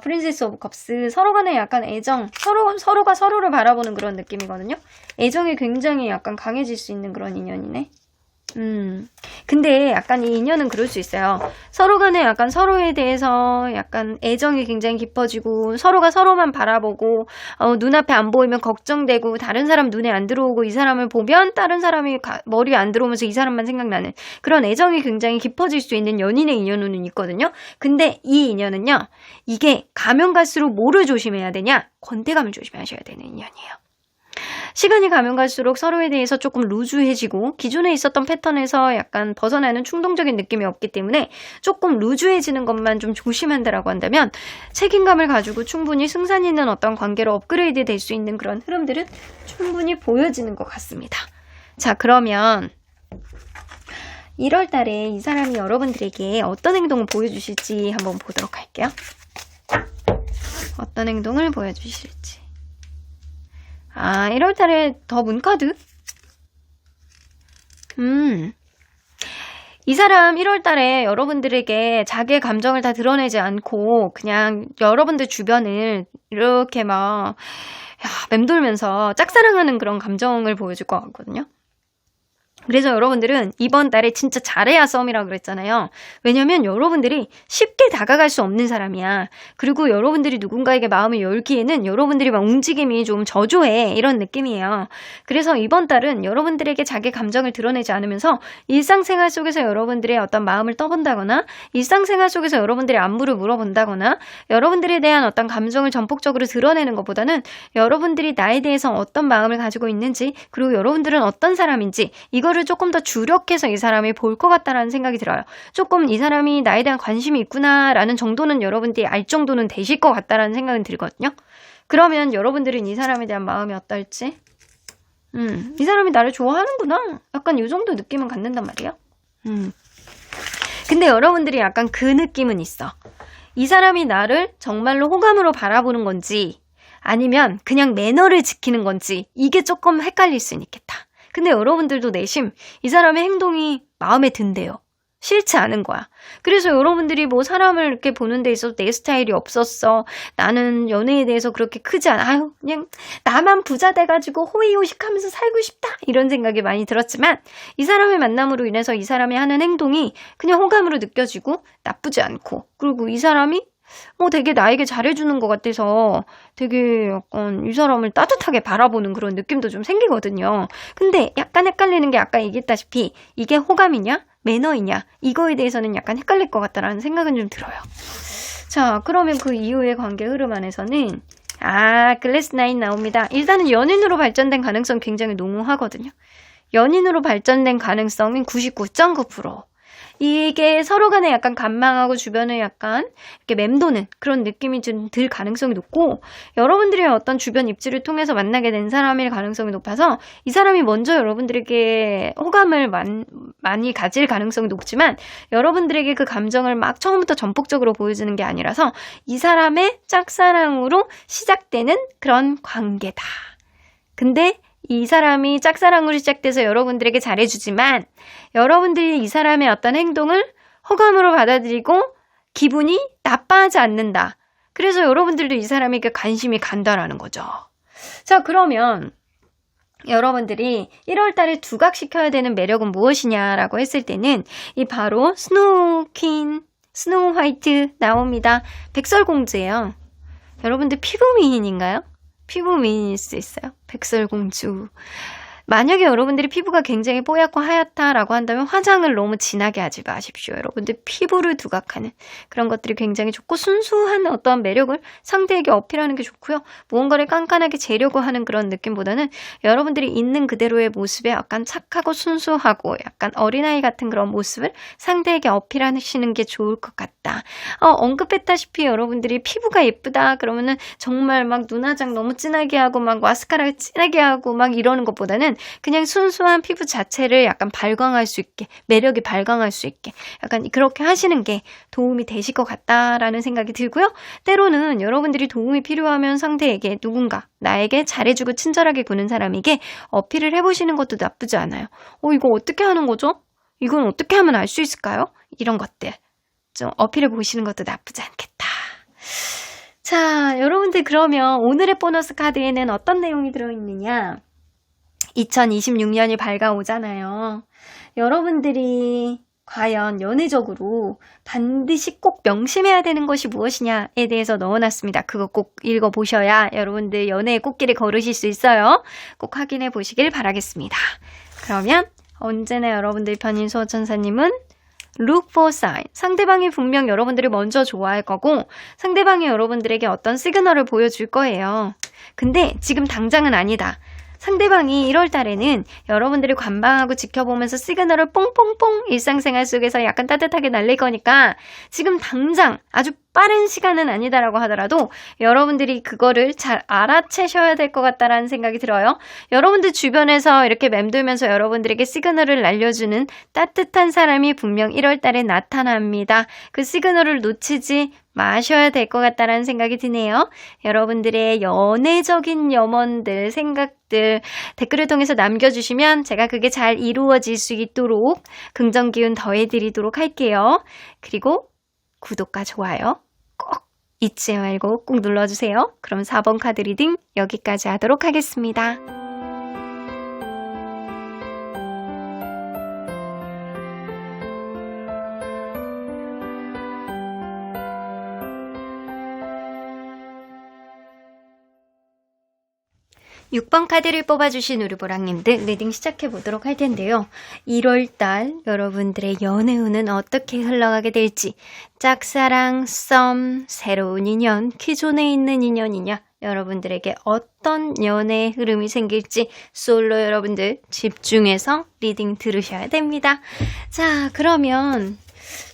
프린세스 오브 컵스. 서로 간에 약간 애정, 서로가 서로를 바라보는 그런 느낌이거든요. 애정이 굉장히 약간 강해질 수 있는 그런 인연이네. 근데 약간 이 인연은 그럴 수 있어요. 서로 간에 약간 서로에 대해서 약간 애정이 굉장히 깊어지고 서로가 서로만 바라보고 눈앞에 안 보이면 걱정되고 다른 사람 눈에 안 들어오고 이 사람을 보면 다른 사람이 머리에 안 들어오면서 이 사람만 생각나는 그런 애정이 굉장히 깊어질 수 있는 연인의 인연은 있거든요. 근데 이 인연은요. 이게 가면 갈수록 뭐를 조심해야 되냐? 권태감을 조심하셔야 되는 인연이에요. 시간이 가면 갈수록 서로에 대해서 조금 루즈해지고 기존에 있었던 패턴에서 약간 벗어나는 충동적인 느낌이 없기 때문에 조금 루즈해지는 것만 좀 조심한다라고 한다면 책임감을 가지고 충분히 승산 있는 어떤 관계로 업그레이드 될 수 있는 그런 흐름들은 충분히 보여지는 것 같습니다. 자, 그러면 1월 달에 이 사람이 여러분들에게 어떤 행동을 보여주실지 한번 보도록 할게요. 어떤 행동을 보여주실지. 1월 달에 더 문카드? 이 사람 1월 달에 여러분들에게 자기의 감정을 다 드러내지 않고 그냥 여러분들 주변을 이렇게 막 맴돌면서 짝사랑하는 그런 감정을 보여줄 것 같거든요. 그래서 여러분들은 이번 달에 진짜 잘해야 썸이라고 그랬잖아요. 왜냐면 여러분들이 쉽게 다가갈 수 없는 사람이야. 그리고 여러분들이 누군가에게 마음을 열기에는 여러분들이 막 움직임이 좀 저조해. 이런 느낌이에요. 그래서 이번 달은 여러분들에게 자기 감정을 드러내지 않으면서 일상생활 속에서 여러분들의 어떤 마음을 떠본다거나 일상생활 속에서 여러분들의 안부를 물어본다거나 여러분들에 대한 어떤 감정을 전폭적으로 드러내는 것보다는 여러분들이 나에 대해서 어떤 마음을 가지고 있는지 그리고 여러분들은 어떤 사람인지 이거를 조금 더 주력해서 이 사람이 볼 것 같다라는 생각이 들어요. 조금 이 사람이 나에 대한 관심이 있구나라는 정도는 여러분들이 알 정도는 되실 것 같다라는 생각은 들거든요. 그러면 여러분들은 이 사람에 대한 마음이 어떨지? 이 사람이 나를 좋아하는구나. 약간 이 정도 느낌은 갖는단 말이에요. 근데 여러분들이 약간 그 느낌은 있어. 이 사람이 나를 정말로 호감으로 바라보는 건지 아니면 그냥 매너를 지키는 건지 이게 조금 헷갈릴 수는 있겠다. 근데 여러분들도 내심 이 사람의 행동이 마음에 든대요. 싫지 않은 거야. 그래서 여러분들이 뭐 사람을 이렇게 보는 데 있어서 내 스타일이 없었어. 나는 연애에 대해서 그렇게 크지 않아. 아유, 그냥 나만 부자 돼가지고 호의호식하면서 살고 싶다. 이런 생각이 많이 들었지만 이 사람의 만남으로 인해서 이 사람이 하는 행동이 그냥 호감으로 느껴지고 나쁘지 않고 그리고 이 사람이 되게 나에게 잘해주는 것 같아서 되게 약간 이 사람을 따뜻하게 바라보는 그런 느낌도 좀 생기거든요. 근데 약간 헷갈리는 게 아까 얘기했다시피 이게 호감이냐 매너이냐 이거에 대해서는 약간 헷갈릴 것 같다라는 생각은 좀 들어요. 자, 그러면 그 이후의 관계 흐름 안에서는 글래스 나인 나옵니다. 일단은 연인으로 발전된 가능성 굉장히 농후하거든요. 연인으로 발전된 가능성은 99.9%. 이게 서로 간에 약간 간망하고 주변을 약간 이렇게 맴도는 그런 느낌이 좀 들 가능성이 높고 여러분들의 어떤 주변 입지를 통해서 만나게 된 사람일 가능성이 높아서 이 사람이 먼저 여러분들에게 호감을 많이 가질 가능성이 높지만 여러분들에게 그 감정을 막 처음부터 전폭적으로 보여주는 게 아니라서 이 사람의 짝사랑으로 시작되는 그런 관계다. 근데 이 사람이 짝사랑으로 시작돼서 여러분들에게 잘해주지만 여러분들이 이 사람의 어떤 행동을 호감으로 받아들이고 기분이 나빠하지 않는다. 그래서 여러분들도 이 사람에게 관심이 간다라는 거죠. 자, 그러면 여러분들이 1월 달에 두각시켜야 되는 매력은 무엇이냐라고 했을 때는 이 바로 스노우 화이트 나옵니다. 백설공주예요. 여러분들 피부 미인인가요? 피부 미인일 수 있어요. 백설공주. 만약에 여러분들이 피부가 굉장히 뽀얗고 하얗다라고 한다면 화장을 너무 진하게 하지 마십시오. 여러분들 피부를 두각하는 그런 것들이 굉장히 좋고 순수한 어떤 매력을 상대에게 어필하는 게 좋고요. 무언가를 깐깐하게 재려고 하는 그런 느낌보다는 여러분들이 있는 그대로의 모습에 약간 착하고 순수하고 약간 어린아이 같은 그런 모습을 상대에게 어필하시는 게 좋을 것 같다. 언급했다시피 여러분들이 피부가 예쁘다 그러면은 정말 막 눈화장 너무 진하게 하고 막 마스카라 진하게 하고 막 이러는 것보다는 그냥 순수한 피부 자체를 약간 발광할 수 있게 매력이 발광할 수 있게 약간 그렇게 하시는 게 도움이 되실 것 같다라는 생각이 들고요. 때로는 여러분들이 도움이 필요하면 상대에게 누군가 나에게 잘해주고 친절하게 구는 사람에게 어필을 해보시는 것도 나쁘지 않아요. 이거 어떻게 하는 거죠? 이건 어떻게 하면 알 수 있을까요? 이런 것들 좀 어필해 보시는 것도 나쁘지 않겠다. 자, 여러분들 그러면 오늘의 보너스 카드에는 어떤 내용이 들어있느냐? 2026년이 밝아오잖아요. 여러분들이 과연 연애적으로 반드시 꼭 명심해야 되는 것이 무엇이냐에 대해서 넣어놨습니다. 그거 꼭 읽어보셔야 여러분들 연애의 꽃길을 걸으실 수 있어요. 꼭 확인해 보시길 바라겠습니다. 그러면 언제나 여러분들 편인 수호천사님은 Look for sign. 상대방이 분명 여러분들을 먼저 좋아할 거고 상대방이 여러분들에게 어떤 시그널을 보여줄 거예요. 근데 지금 당장은 아니다. 상대방이 1월 달에는 여러분들이 관망하고 지켜보면서 시그널을 뽕뽕뽕 일상생활 속에서 약간 따뜻하게 날릴 거니까 지금 당장 아주 빠른 시간은 아니다라고 하더라도 여러분들이 그거를 잘 알아채셔야 될 것 같다라는 생각이 들어요. 여러분들 주변에서 이렇게 맴돌면서 여러분들에게 시그널을 날려주는 따뜻한 사람이 분명 1월 달에 나타납니다. 그 시그널을 놓치지 마셔야 될 것 같다라는 생각이 드네요. 여러분들의 연애적인 염원들, 생각들 댓글을 통해서 남겨주시면 제가 그게 잘 이루어질 수 있도록 긍정 기운 더해드리도록 할게요. 그리고 구독과 좋아요 꼭 잊지 말고 꼭 눌러주세요. 그럼 4번 카드 리딩 여기까지 하도록 하겠습니다. 6번 카드를 뽑아주신 우리 보랑님들 리딩 시작해보도록 할 텐데요. 1월달 여러분들의 연애운은 어떻게 흘러가게 될지, 짝사랑, 썸, 새로운 인연, 기존에 있는 인연이냐, 여러분들에게 어떤 연애 흐름이 생길지 솔로 여러분들 집중해서 리딩 들으셔야 됩니다. 자, 그러면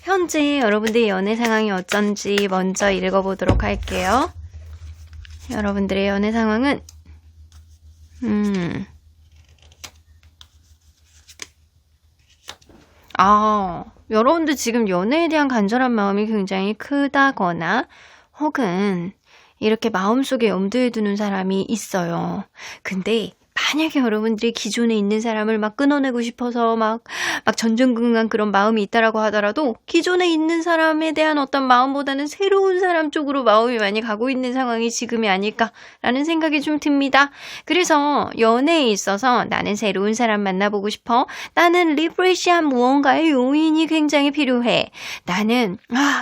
현재 여러분들의 연애 상황이 어쩐지 먼저 읽어보도록 할게요. 여러분들의 연애 상황은 여러분들 지금 연애에 대한 간절한 마음이 굉장히 크다거나 혹은 이렇게 마음속에 염두에 두는 사람이 있어요. 근데 만약에 여러분들이 기존에 있는 사람을 막 끊어내고 싶어서 막 전전긍긍한 그런 마음이 있다라고 하더라도 기존에 있는 사람에 대한 어떤 마음보다는 새로운 사람 쪽으로 마음이 많이 가고 있는 상황이 지금이 아닐까라는 생각이 좀 듭니다. 그래서 연애에 있어서 나는 새로운 사람 만나보고 싶어. 나는 리프레시한 무언가의 요인이 굉장히 필요해. 나는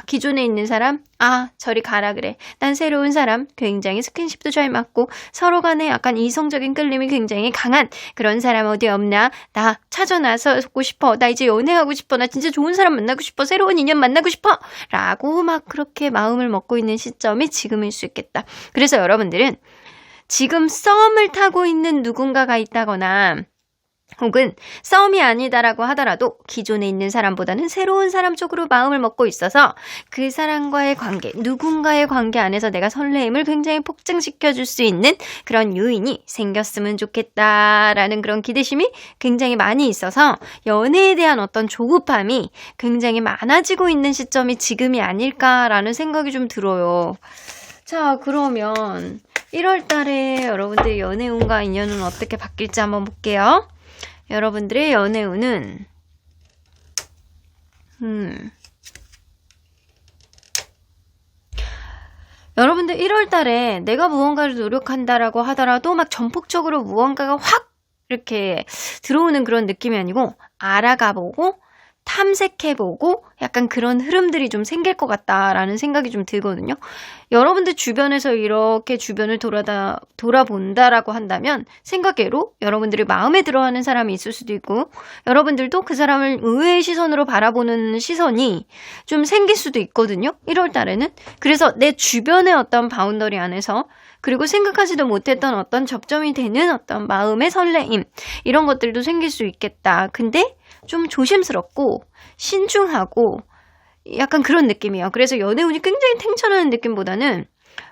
기존에 있는 사람 저리 가라 그래. 난 새로운 사람 굉장히 스킨십도 잘 맞고 서로 간에 약간 이성적인 끌림이 굉장히 강한 그런 사람 어디 없나? 나 찾아 나서고 싶어. 나 이제 연애하고 싶어. 나 진짜 좋은 사람 만나고 싶어. 새로운 인연 만나고 싶어. 라고 막 그렇게 마음을 먹고 있는 시점이 지금일 수 있겠다. 그래서 여러분들은 지금 썸을 타고 있는 누군가가 있다거나 혹은 썸이 아니다라고 하더라도 기존에 있는 사람보다는 새로운 사람 쪽으로 마음을 먹고 있어서 그 사람과의 관계, 누군가의 관계 안에서 내가 설레임을 굉장히 폭증시켜줄 수 있는 그런 요인이 생겼으면 좋겠다라는 그런 기대심이 굉장히 많이 있어서 연애에 대한 어떤 조급함이 굉장히 많아지고 있는 시점이 지금이 아닐까라는 생각이 좀 들어요. 자, 그러면 1월 달에 여러분들의 연애운과 인연은 어떻게 바뀔지 한번 볼게요. 여러분들의 연애운은 여러분들 1월 달에 내가 무언가를 노력한다라고 하더라도 막 전폭적으로 무언가가 확 이렇게 들어오는 그런 느낌이 아니고 알아가보고 탐색해보고 약간 그런 흐름들이 좀 생길 것 같다라는 생각이 좀 들거든요. 여러분들 주변에서 이렇게 주변을 돌아본다라고 한다면 생각외로 여러분들이 마음에 들어하는 사람이 있을 수도 있고 여러분들도 그 사람을 의외의 시선으로 바라보는 시선이 좀 생길 수도 있거든요. 1월 달에는. 그래서 내 주변의 어떤 바운더리 안에서 그리고 생각하지도 못했던 어떤 접점이 되는 어떤 마음의 설레임 이런 것들도 생길 수 있겠다. 근데 좀 조심스럽고 신중하고 약간 그런 느낌이에요. 그래서 연애운이 굉장히 탱천하는 느낌보다는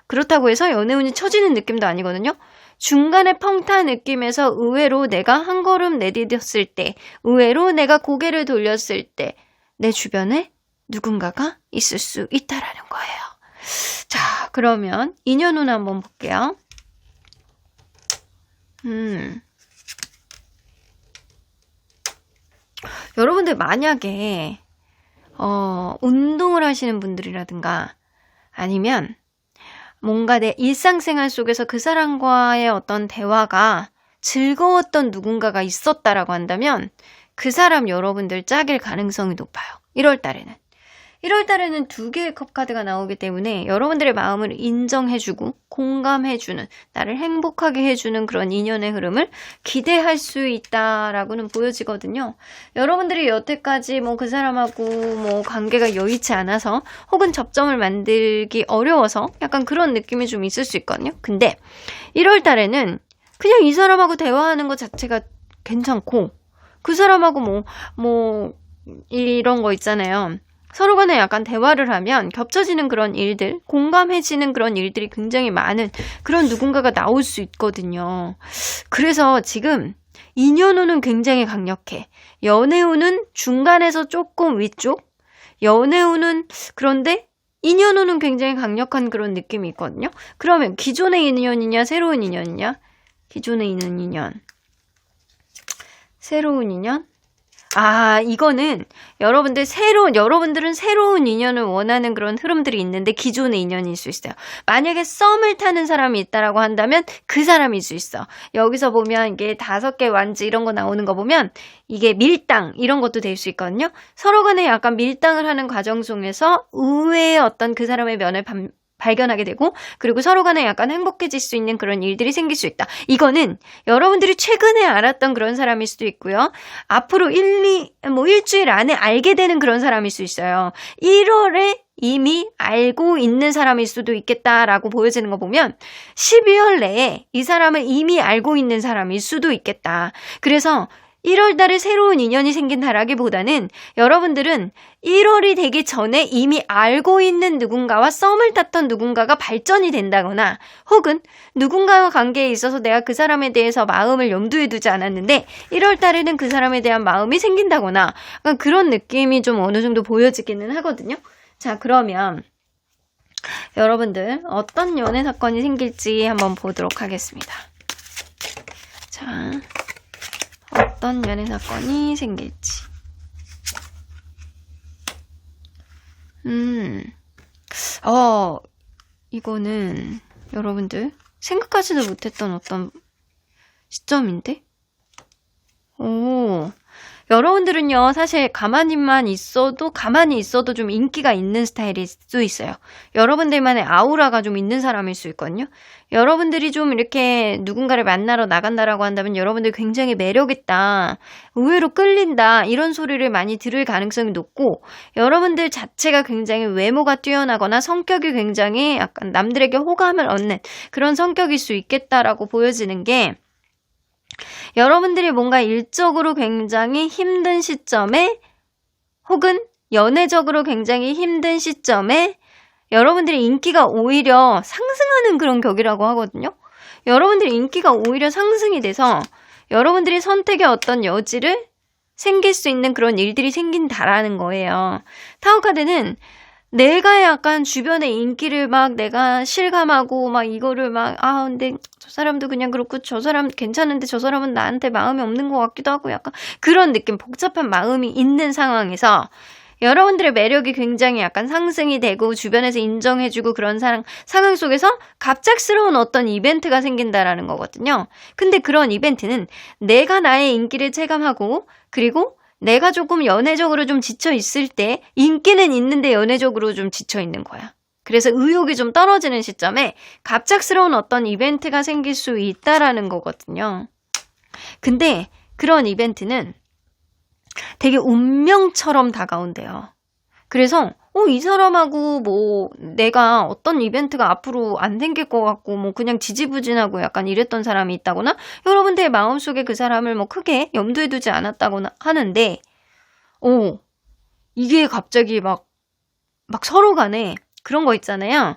그렇다고 해서 연애운이 처지는 느낌도 아니거든요. 중간에 펑타 느낌에서 의외로 내가 한 걸음 내디뎠을 때, 의외로 내가 고개를 돌렸을 때 내 주변에 누군가가 있을 수 있다라는 거예요. 자, 그러면 인연운 한번 볼게요. 여러분들 만약에 운동을 하시는 분들이라든가 아니면 뭔가 내 일상생활 속에서 그 사람과의 어떤 대화가 즐거웠던 누군가가 있었다라고 한다면 그 사람 여러분들 짝일 가능성이 높아요. 1월 달에는. 1월 달에는 2개의 컵 카드가 나오기 때문에 여러분들의 마음을 인정해주고 공감해주는, 나를 행복하게 해주는 그런 인연의 흐름을 기대할 수 있다라고는 보여지거든요. 여러분들이 여태까지 그 사람하고 관계가 여의치 않아서 혹은 접점을 만들기 어려워서 약간 그런 느낌이 좀 있을 수 있거든요. 근데 1월 달에는 그냥 이 사람하고 대화하는 것 자체가 괜찮고, 그 사람하고 이런 거 있잖아요. 서로 간에 약간 대화를 하면 겹쳐지는 그런 일들, 공감해지는 그런 일들이 굉장히 많은 그런 누군가가 나올 수 있거든요. 그래서 지금 인연운은 굉장히 강력해. 연애운은 중간에서 조금 위쪽, 연애운은 그런데 인연운은 굉장히 강력한 그런 느낌이 있거든요. 그러면 기존의 인연이냐 새로운 인연이냐? 기존에 있는 인연, 새로운 인연? 이거는 여러분들은 새로운 인연을 원하는 그런 흐름들이 있는데 기존의 인연일 수 있어요. 만약에 썸을 타는 사람이 있다라고 한다면 그 사람일 수 있어. 여기서 보면 이게 5개 완지 이런 거 나오는 거 보면 이게 밀당 이런 것도 될 수 있거든요. 서로 간에 약간 밀당을 하는 과정 속에서 의외의 어떤 그 사람의 면을 발견하게 되고, 그리고 서로 간에 약간 행복해질 수 있는 그런 일들이 생길 수 있다. 이거는 여러분들이 최근에 알았던 그런 사람일 수도 있고요. 앞으로 일주일 안에 알게 되는 그런 사람일 수 있어요. 1월에 이미 알고 있는 사람일 수도 있겠다라고 보여지는 거 보면 12월 내에 이 사람을 이미 알고 있는 사람일 수도 있겠다. 그래서 1월 달에 새로운 인연이 생긴다라기보다는 여러분들은 1월이 되기 전에 이미 알고 있는 누군가와 썸을 탔던 누군가가 발전이 된다거나, 혹은 누군가와 관계에 있어서 내가 그 사람에 대해서 마음을 염두에 두지 않았는데 1월 달에는 그 사람에 대한 마음이 생긴다거나, 그런 느낌이 좀 어느 정도 보여지기는 하거든요. 자, 그러면 여러분들 어떤 연애 사건이 생길지 한번 보도록 하겠습니다. 자, 어떤 연애 사건이 생길지. 이거는 여러분들 생각하지도 못했던 어떤 시점인데? 여러분들은요, 사실 가만히 있어도 좀 인기가 있는 스타일일 수 있어요. 여러분들만의 아우라가 좀 있는 사람일 수 있거든요. 여러분들이 좀 이렇게 누군가를 만나러 나간다라고 한다면 여러분들 굉장히 매력있다, 의외로 끌린다, 이런 소리를 많이 들을 가능성이 높고, 여러분들 자체가 굉장히 외모가 뛰어나거나 성격이 굉장히 약간 남들에게 호감을 얻는 그런 성격일 수 있겠다라고 보여지는 게, 여러분들이 뭔가 일적으로 굉장히 힘든 시점에, 혹은 연애적으로 굉장히 힘든 시점에 여러분들의 인기가 오히려 상승하는 그런 격이라고 하거든요. 여러분들의 인기가 오히려 상승이 돼서 여러분들이 선택의 어떤 여지를 생길 수 있는 그런 일들이 생긴다라는 거예요. 타로 카드는 내가 약간 주변의 인기를 내가 실감하고 이거를 근데 저 사람도 그냥 그렇고 저 사람 괜찮은데 저 사람은 나한테 마음이 없는 것 같기도 하고, 약간 그런 느낌, 복잡한 마음이 있는 상황에서 여러분들의 매력이 굉장히 약간 상승이 되고 주변에서 인정해주고 그런 상황 속에서 갑작스러운 어떤 이벤트가 생긴다라는 거거든요. 근데 그런 이벤트는 내가 나의 인기를 체감하고, 그리고 내가 조금 연애적으로 좀 지쳐 있을 때, 인기는 있는데 연애적으로 좀 지쳐 있는 거야. 그래서 의욕이 좀 떨어지는 시점에 갑작스러운 어떤 이벤트가 생길 수 있다라는 거거든요. 근데 그런 이벤트는 되게 운명처럼 다가온대요. 그래서 이 사람하고 내가 어떤 이벤트가 앞으로 안 생길 것 같고 그냥 지지부진하고 약간 이랬던 사람이 있다거나, 여러분들의 마음속에 그 사람을 크게 염두에 두지 않았다거나 하는데, 이게 갑자기 막 서로 간에 그런 거 있잖아요.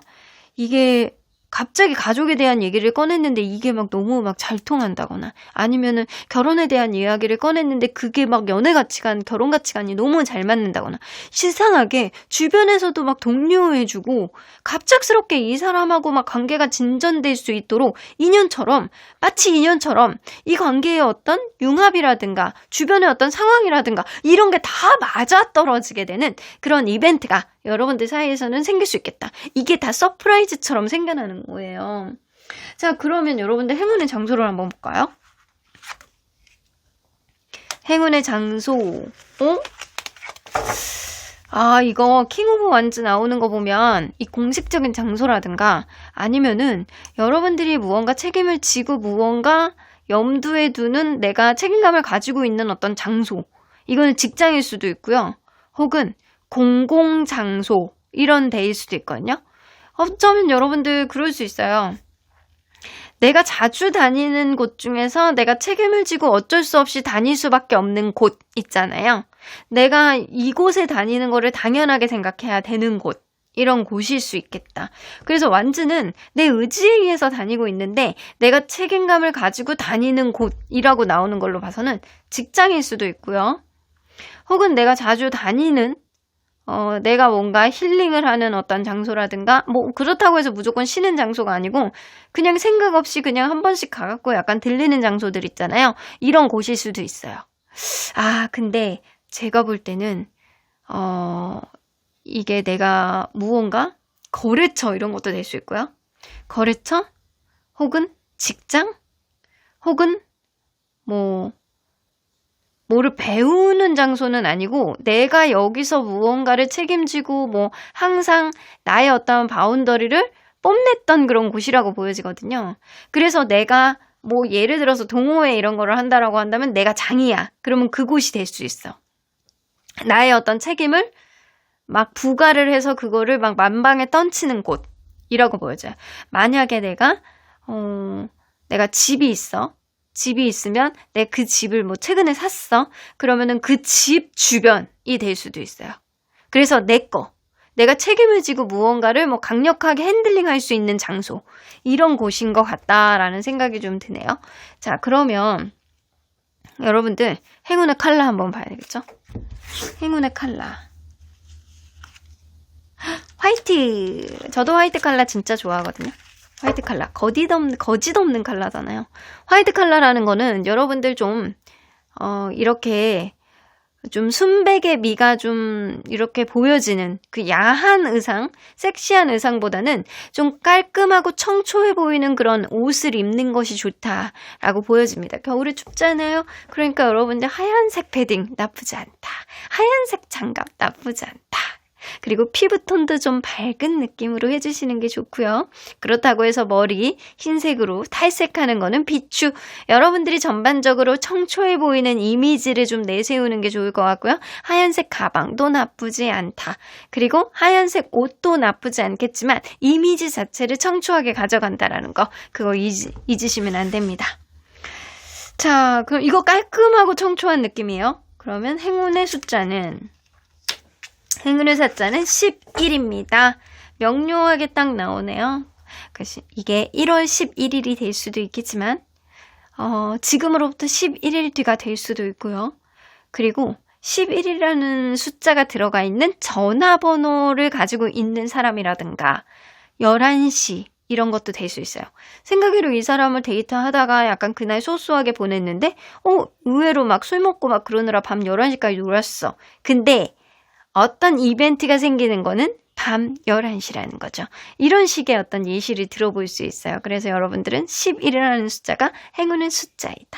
이게 갑자기 가족에 대한 얘기를 꺼냈는데 이게 너무 잘 통한다거나, 아니면은 결혼에 대한 이야기를 꺼냈는데 그게 연애 가치관, 결혼 가치관이 너무 잘 맞는다거나, 시상하게 주변에서도 독려해주고 갑작스럽게 이 사람하고 관계가 진전될 수 있도록 마치 인연처럼 이 관계의 어떤 융합이라든가 주변의 어떤 상황이라든가 이런 게 다 맞아떨어지게 되는 그런 이벤트가 여러분들 사이에서는 생길 수 있겠다. 이게 다 서프라이즈처럼 생겨나는 거예요. 자, 그러면 여러분들 행운의 장소를 한번 볼까요? 행운의 장소. 이거 킹 오브 완즈 나오는 거 보면 이 공식적인 장소라든가, 아니면은 여러분들이 무언가 책임을 지고 무언가 염두에 두는, 내가 책임감을 가지고 있는 어떤 장소, 이거는 직장일 수도 있고요. 혹은 공공장소, 이런 데일 수도 있거든요. 어쩌면 여러분들 그럴 수 있어요. 내가 자주 다니는 곳 중에서 내가 책임을 지고 어쩔 수 없이 다닐 수밖에 없는 곳 있잖아요. 내가 이곳에 다니는 거를 당연하게 생각해야 되는 곳. 이런 곳일 수 있겠다. 그래서 완즈는 내 의지에 의해서 다니고 있는데 내가 책임감을 가지고 다니는 곳이라고 나오는 걸로 봐서는 직장일 수도 있고요. 혹은 내가 자주 다니는 내가 뭔가 힐링을 하는 어떤 장소라든가 뭐 그렇다고 해서 무조건 쉬는 장소가 아니고 그냥 생각 없이 그냥 한 번씩 가갖고 약간 들리는 장소들 있잖아요. 이런 곳일 수도 있어요. 아 근데 제가 볼 때는 이게 내가 무언가 거래처 이런 것도 될 수 있고요. 거래처 혹은 직장 혹은 뭐를 배우는 장소는 아니고 내가 여기서 무언가를 책임지고 뭐 항상 나의 어떤 바운더리를 뽐냈던 그런 곳이라고 보여지거든요. 그래서 내가 뭐 예를 들어서 동호회 이런 거를 한다라고 한다면 내가 장이야. 그러면 그곳이 될 수 있어. 나의 어떤 책임을 막 부과를 해서 그거를 막 만방에 던치는 곳이라고 보여져요. 만약에 내가 집이 있어. 집이 있으면 내 그 집을 뭐 최근에 샀어. 그러면은 그 집 주변이 될 수도 있어요. 그래서 내가 책임을 지고 무언가를 뭐 강력하게 핸들링할 수 있는 장소. 이런 곳인 것 같다라는 생각이 좀 드네요. 자, 그러면 여러분들 행운의 컬러 한번 봐야 되겠죠? 행운의 컬러. 화이트. 저도 화이트 컬러 진짜 좋아하거든요. 화이트 컬러. 거짓 없는 컬러잖아요. 화이트 컬러라는 거는 여러분들 좀, 이렇게 좀 순백의 미가 좀 이렇게 보여지는 그 야한 의상, 섹시한 의상보다는 좀 깔끔하고 청초해 보이는 그런 옷을 입는 것이 좋다라고 보여집니다. 겨울에 춥잖아요. 그러니까 여러분들 하얀색 패딩 나쁘지 않다. 하얀색 장갑 나쁘지 않다. 그리고 피부톤도 좀 밝은 느낌으로 해주시는 게 좋고요. 그렇다고 해서 머리 흰색으로 탈색하는 거는 비추. 여러분들이 전반적으로 청초해 보이는 이미지를 좀 내세우는 게 좋을 것 같고요. 하얀색 가방도 나쁘지 않다. 그리고 하얀색 옷도 나쁘지 않겠지만 이미지 자체를 청초하게 가져간다라는 거 그거 잊으시면 안 됩니다. 자, 그럼 이거 깔끔하고 청초한 느낌이에요. 그러면 행운의 숫자는 11입니다. 명료하게 딱 나오네요. 이게 1월 11일이 될 수도 있겠지만 지금으로부터 11일 뒤가 될 수도 있고요. 그리고 11이라는 숫자가 들어가 있는 전화번호를 가지고 있는 사람이라든가 11시 이런 것도 될 수 있어요. 생각외로 이 사람을 데이트하다가 약간 그날 소소하게 보냈는데 의외로 막 술 먹고 막 그러느라 밤 11시까지 놀았어. 근데 어떤 이벤트가 생기는 거는 밤 11시라는 거죠. 이런 식의 어떤 예시를 들어볼 수 있어요. 그래서 여러분들은 11이라는 숫자가 행운의 숫자이다.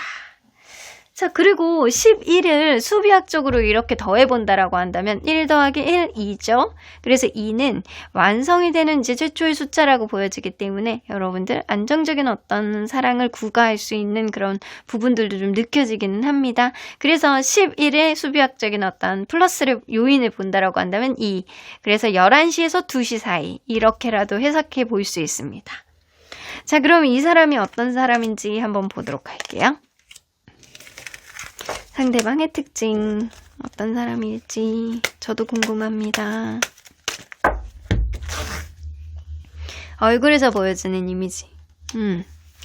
자, 그리고 11을 수비학적으로 이렇게 더해본다라고 한다면 1 더하기 1, 2죠. 그래서 2는 완성이 되는 이제 최초의 숫자라고 보여지기 때문에 여러분들 안정적인 어떤 사랑을 구가할 수 있는 그런 부분들도 좀 느껴지기는 합니다. 그래서 11의 수비학적인 어떤 플러스를 요인을 본다라고 한다면 2. 그래서 11시에서 2시 사이 이렇게라도 해석해 볼 수 있습니다. 자, 그럼 이 사람이 어떤 사람인지 한번 보도록 할게요. 상대방의 특징 어떤 사람일지 저도 궁금합니다. 얼굴에서 보여지는 이미지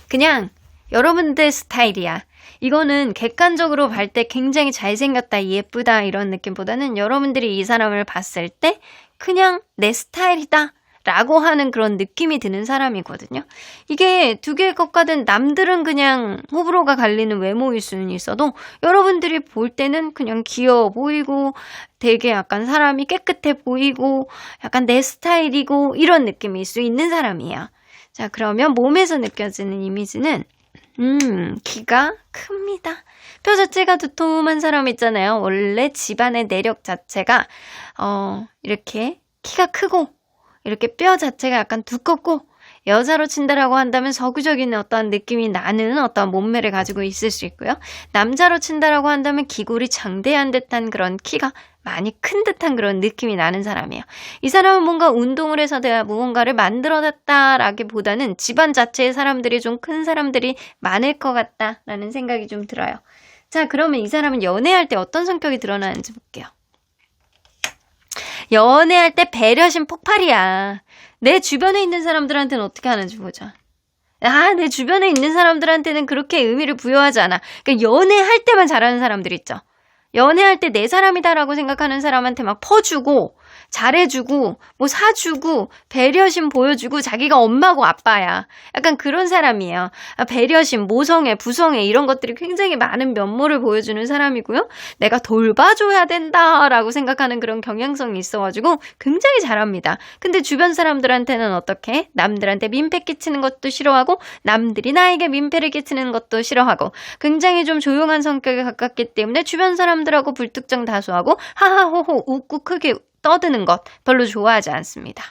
그냥 여러분들 스타일이야. 이거는 객관적으로 볼 때 굉장히 잘생겼다 예쁘다 이런 느낌보다는 여러분들이 이 사람을 봤을 때 그냥 내 스타일이다 라고 하는 그런 느낌이 드는 사람이거든요. 이게 두 개의 것과는 남들은 그냥 호불호가 갈리는 외모일 수는 있어도 여러분들이 볼 때는 그냥 귀여워 보이고 되게 약간 사람이 깨끗해 보이고 약간 내 스타일이고 이런 느낌일 수 있는 사람이에요. 자, 그러면 몸에서 느껴지는 이미지는 키가 큽니다. 뼈 자체가 두툼한 사람 있잖아요. 원래 집안의 내력 자체가 이렇게 키가 크고 이렇게 뼈 자체가 약간 두껍고 여자로 친다라고 한다면 서구적인 어떤 느낌이 나는 어떤 몸매를 가지고 있을 수 있고요. 남자로 친다라고 한다면 기골이 장대한 듯한 그런 키가 많이 큰 듯한 그런 느낌이 나는 사람이에요. 이 사람은 뭔가 운동을 해서 내가 무언가를 만들어냈다라기보다는 집안 자체의 사람들이 좀 큰 사람들이 많을 것 같다라는 생각이 좀 들어요. 자, 그러면 이 사람은 연애할 때 어떤 성격이 드러나는지 볼게요. 연애할 때 배려심 폭발이야. 내 주변에 있는 사람들한테는 어떻게 하는지 보자. 내 주변에 있는 사람들한테는 그렇게 의미를 부여하지 않아. 그러니까 연애할 때만 잘하는 사람들 있죠. 연애할 때 내 사람이다라고 생각하는 사람한테 막 퍼주고 잘해주고 뭐 사주고 배려심 보여주고 자기가 엄마고 아빠야. 약간 그런 사람이에요. 배려심, 모성애, 부성애 이런 것들이 굉장히 많은 면모를 보여주는 사람이고요. 내가 돌봐줘야 된다라고 생각하는 그런 경향성이 있어가지고 굉장히 잘합니다. 근데 주변 사람들한테는 어떻게? 남들한테 민폐 끼치는 것도 싫어하고 남들이 나에게 민폐를 끼치는 것도 싫어하고 굉장히 좀 조용한 성격에 가깝기 때문에 주변 사람들하고 불특정 다수하고 하하호호 웃고 크게 떠드는 것 별로 좋아하지 않습니다.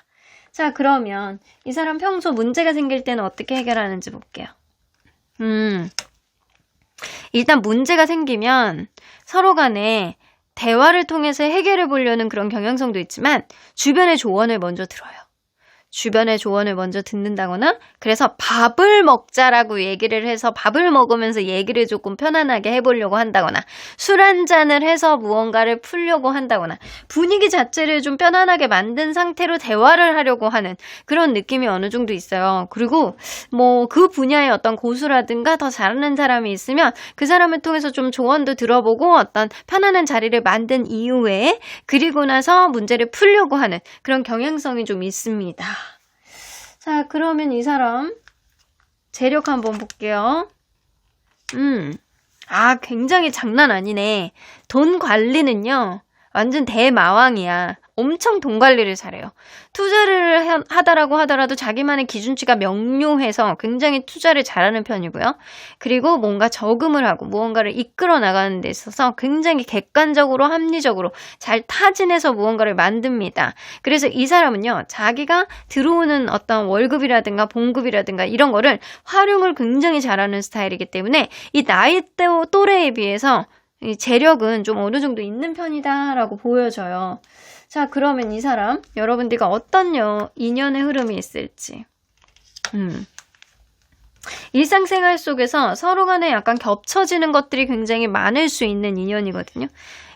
자, 그러면 이 사람 평소 문제가 생길 때는 어떻게 해결하는지 볼게요. 일단 문제가 생기면 서로 간에 대화를 통해서 해결해 보려는 그런 경향성도 있지만 주변의 조언을 먼저 들어요. 주변의 조언을 먼저 듣는다거나 그래서 밥을 먹자라고 얘기를 해서 밥을 먹으면서 얘기를 조금 편안하게 해보려고 한다거나 술 한잔을 해서 무언가를 풀려고 한다거나 분위기 자체를 좀 편안하게 만든 상태로 대화를 하려고 하는 그런 느낌이 어느 정도 있어요. 그리고 뭐 그 분야의 어떤 고수라든가 더 잘하는 사람이 있으면 그 사람을 통해서 좀 조언도 들어보고 어떤 편안한 자리를 만든 이후에 그리고 나서 문제를 풀려고 하는 그런 경향성이 좀 있습니다. 자, 그러면 이 사람 재력 한번 볼게요. 굉장히 장난 아니네. 돈 관리는요, 완전 대마왕이야. 엄청 돈 관리를 잘해요. 투자를 하다라고 하더라도 자기만의 기준치가 명료해서 굉장히 투자를 잘하는 편이고요. 그리고 뭔가 저금을 하고 무언가를 이끌어 나가는 데 있어서 굉장히 객관적으로 합리적으로 잘 타진해서 무언가를 만듭니다. 그래서 이 사람은요, 자기가 들어오는 어떤 월급이라든가 봉급이라든가 이런 거를 활용을 굉장히 잘하는 스타일이기 때문에 이 나이 또래에 비해서 이 재력은 좀 어느 정도 있는 편이다라고 보여져요. 자, 그러면 이 사람 여러분들과 어떤 인연의 흐름이 있을지. 일상생활 속에서 서로 간에 약간 겹쳐지는 것들이 굉장히 많을 수 있는 인연이거든요.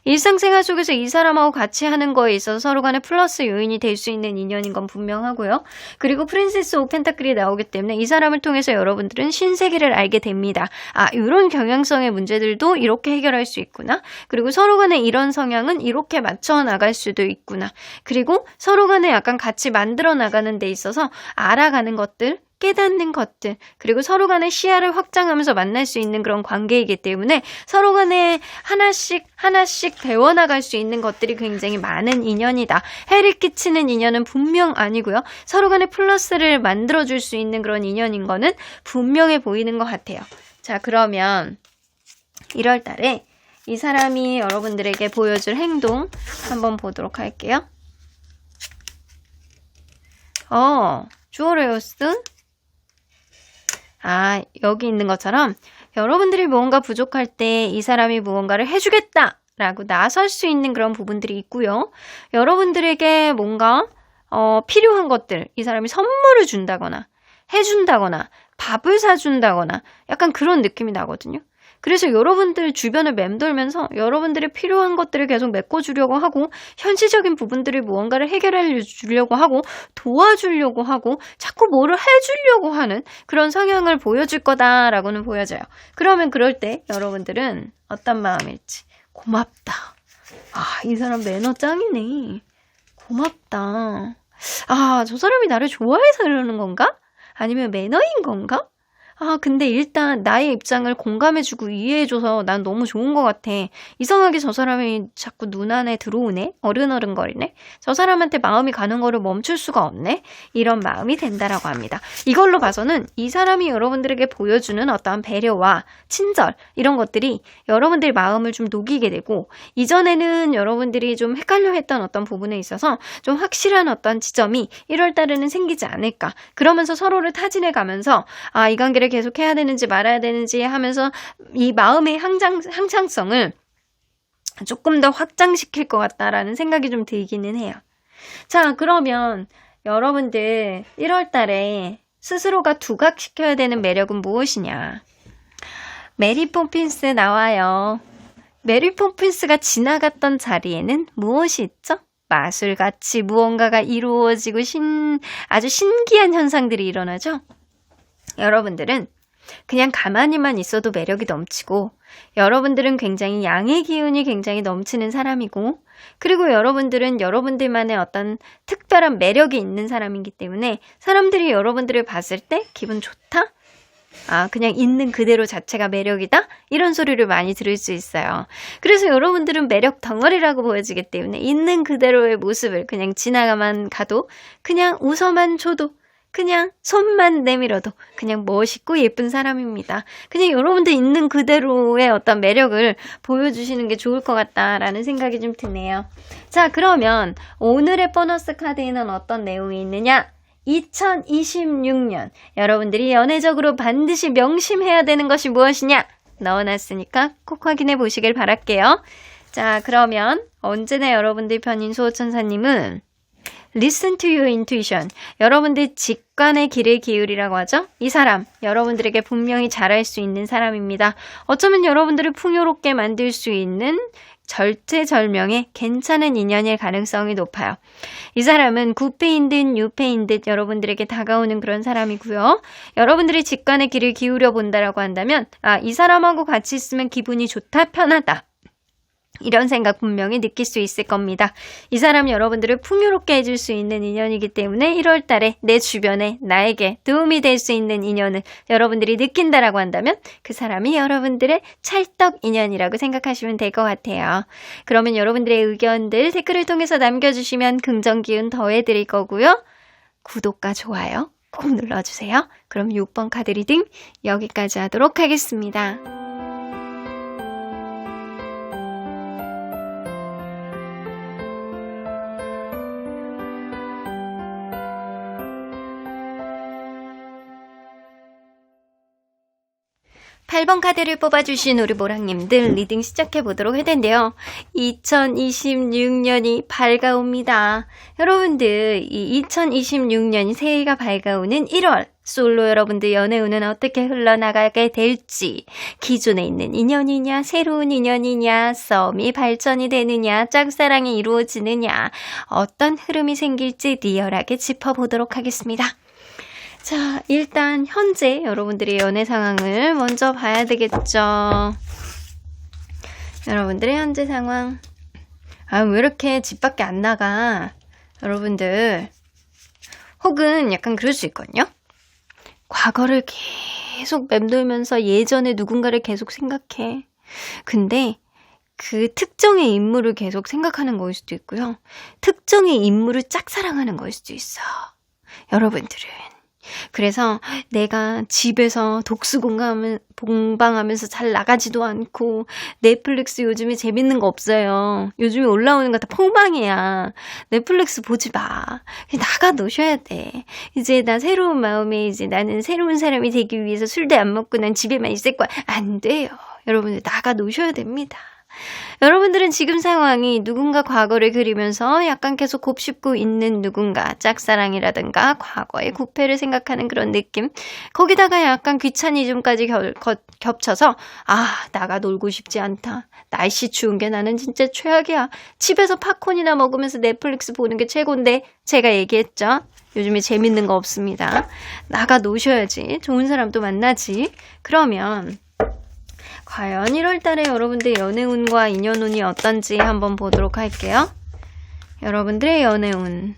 일상생활 속에서 이 사람하고 같이 하는 거에 있어서 서로 간에 플러스 요인이 될 수 있는 인연인 건 분명하고요. 그리고 프린세스 오브 펜타클이 나오기 때문에 이 사람을 통해서 여러분들은 신세계를 알게 됩니다. 이런 경향성의 문제들도 이렇게 해결할 수 있구나. 그리고 서로 간에 이런 성향은 이렇게 맞춰 나갈 수도 있구나. 그리고 서로 간에 약간 같이 만들어 나가는 데 있어서 알아가는 것들, 깨닫는 것들, 그리고 서로 간의 시야를 확장하면서 만날 수 있는 그런 관계이기 때문에 서로 간에 하나씩 배워나갈 수 있는 것들이 굉장히 많은 인연이다. 해를 끼치는 인연은 분명 아니고요. 서로 간에 플러스를 만들어줄 수 있는 그런 인연인 거는 분명해 보이는 것 같아요. 자, 그러면 1월 달에 이 사람이 여러분들에게 보여줄 행동 한번 보도록 할게요. 주어레오스 여기 있는 것처럼 여러분들이 무언가 부족할 때 이 사람이 무언가를 해주겠다 라고 나설 수 있는 그런 부분들이 있고요. 여러분들에게 뭔가 필요한 것들, 이 사람이 선물을 준다거나 해준다거나 밥을 사준다거나 약간 그런 느낌이 나거든요. 그래서 여러분들 주변을 맴돌면서 여러분들이 필요한 것들을 계속 메꿔주려고 하고 현실적인 부분들을 무언가를 해결해 주려고 하고 도와주려고 하고 자꾸 뭐를 해주려고 하는 그런 성향을 보여줄 거다라고는 보여져요. 그러면 그럴 때 여러분들은 어떤 마음일지. 고맙다. 이 사람 매너 짱이네. 고맙다. 저 사람이 나를 좋아해서 이러는 건가? 아니면 매너인 건가? 근데 일단 나의 입장을 공감해주고 이해해줘서 난 너무 좋은 것 같아. 이상하게 저 사람이 자꾸 눈 안에 들어오네? 어른어른거리네? 저 사람한테 마음이 가는 거를 멈출 수가 없네? 이런 마음이 된다라고 합니다. 이걸로 봐서는 이 사람이 여러분들에게 보여주는 어떠한 배려와 친절 이런 것들이 여러분들 마음을 좀 녹이게 되고 이전에는 여러분들이 좀 헷갈려 했던 어떤 부분에 있어서 좀 확실한 어떤 지점이 1월 달에는 생기지 않을까. 그러면서 서로를 타진해 가면서 이 관계를 계속 해야 되는지 말아야 되는지 하면서 이 마음의 항상성을 조금 더 확장시킬 것 같다라는 생각이 좀 들기는 해요. 자, 그러면 여러분들 1월 달에 스스로가 두각시켜야 되는 매력은 무엇이냐? 메리 포핀스 나와요. 메리 포핀스가 지나갔던 자리에는 무엇이 있죠? 마술같이 무언가가 이루어지고 아주 신기한 현상들이 일어나죠? 여러분들은 그냥 가만히만 있어도 매력이 넘치고, 여러분들은 굉장히 양의 기운이 굉장히 넘치는 사람이고, 그리고 여러분들은 여러분들만의 어떤 특별한 매력이 있는 사람이기 때문에 사람들이 여러분들을 봤을 때 기분 좋다? 그냥 있는 그대로 자체가 매력이다? 이런 소리를 많이 들을 수 있어요. 그래서 여러분들은 매력 덩어리라고 보여지기 때문에 있는 그대로의 모습을 그냥 지나가만 가도, 그냥 웃어만 줘도, 그냥 손만 내밀어도 그냥 멋있고 예쁜 사람입니다. 그냥 여러분들 있는 그대로의 어떤 매력을 보여주시는 게 좋을 것 같다라는 생각이 좀 드네요. 자, 그러면 오늘의 보너스 카드에는 어떤 내용이 있느냐? 2026년 여러분들이 연애적으로 반드시 명심해야 되는 것이 무엇이냐? 넣어놨으니까 꼭 확인해 보시길 바랄게요. 자, 그러면 언제나 여러분들 편인 수호천사님은 Listen to your intuition. 여러분들 직관의 귀를 기울이라고 하죠. 이 사람 여러분들에게 분명히 잘할 수 있는 사람입니다. 어쩌면 여러분들을 풍요롭게 만들 수 있는 절체절명의 괜찮은 인연일 가능성이 높아요. 이 사람은 구패인 듯 유패인 듯 여러분들에게 다가오는 그런 사람이고요. 여러분들이 직관의 귀를 기울여 본다라고 한다면, 이 사람하고 같이 있으면 기분이 좋다, 편하다, 이런 생각 분명히 느낄 수 있을 겁니다. 이 사람 여러분들을 풍요롭게 해줄 수 있는 인연이기 때문에 1월 달에 내 주변에 나에게 도움이 될 수 있는 인연을 여러분들이 느낀다라고 한다면 그 사람이 여러분들의 찰떡 인연이라고 생각하시면 될 것 같아요. 그러면 여러분들의 의견들 댓글을 통해서 남겨주시면 긍정 기운 더해드릴 거고요. 구독과 좋아요 꼭 눌러주세요. 그럼 6번 카드 리딩 여기까지 하도록 하겠습니다. 8번 카드를 뽑아주신 우리 모랑님들 리딩 시작해보도록 할 텐데요. 2026년이 밝아옵니다. 여러분들 이 2026년이 새해가 밝아오는 1월 솔로 여러분들 연애운은 어떻게 흘러나가게 될지, 기존에 있는 인연이냐 새로운 인연이냐, 썸이 발전이 되느냐, 짝사랑이 이루어지느냐, 어떤 흐름이 생길지 리얼하게 짚어보도록 하겠습니다. 자, 일단 현재 여러분들의 연애 상황을 먼저 봐야 되겠죠. 여러분들의 현재 상황. 왜 이렇게 집 밖에 안 나가? 여러분들 혹은 약간 그럴 수 있거든요. 과거를 계속 맴돌면서 예전에 누군가를 계속 생각해. 근데 그 특정의 인물을 계속 생각하는 거일 수도 있고요. 특정의 인물을 짝사랑하는 거일 수도 있어. 여러분들은. 그래서 내가 집에서 독수공방하면서 잘 나가지도 않고, 넷플릭스 요즘에 재밌는 거 없어요. 요즘에 올라오는 거 다 폭망이야. 넷플릭스 보지 마. 나가 노셔야 돼. 이제 나 새로운 마음에 이제 나는 새로운 사람이 되기 위해서 술도 안 먹고 난 집에만 있을 거야. 안 돼요. 여러분들 나가 노셔야 됩니다. 여러분들은 지금 상황이 누군가 과거를 그리면서 약간 계속 곱씹고 있는 누군가, 짝사랑이라든가 과거의 구패를 생각하는 그런 느낌, 거기다가 약간 귀차니즘까지 겹쳐서 나가 놀고 싶지 않다, 날씨 추운 게 나는 진짜 최악이야, 집에서 팝콘이나 먹으면서 넷플릭스 보는 게 최고인데, 제가 얘기했죠. 요즘에 재밌는 거 없습니다. 나가 노셔야지. 좋은 사람도 만나지. 그러면 과연 1월달에 여러분들 연애운과 인연운이 어떤지 한번 보도록 할게요. 여러분들의 연애운.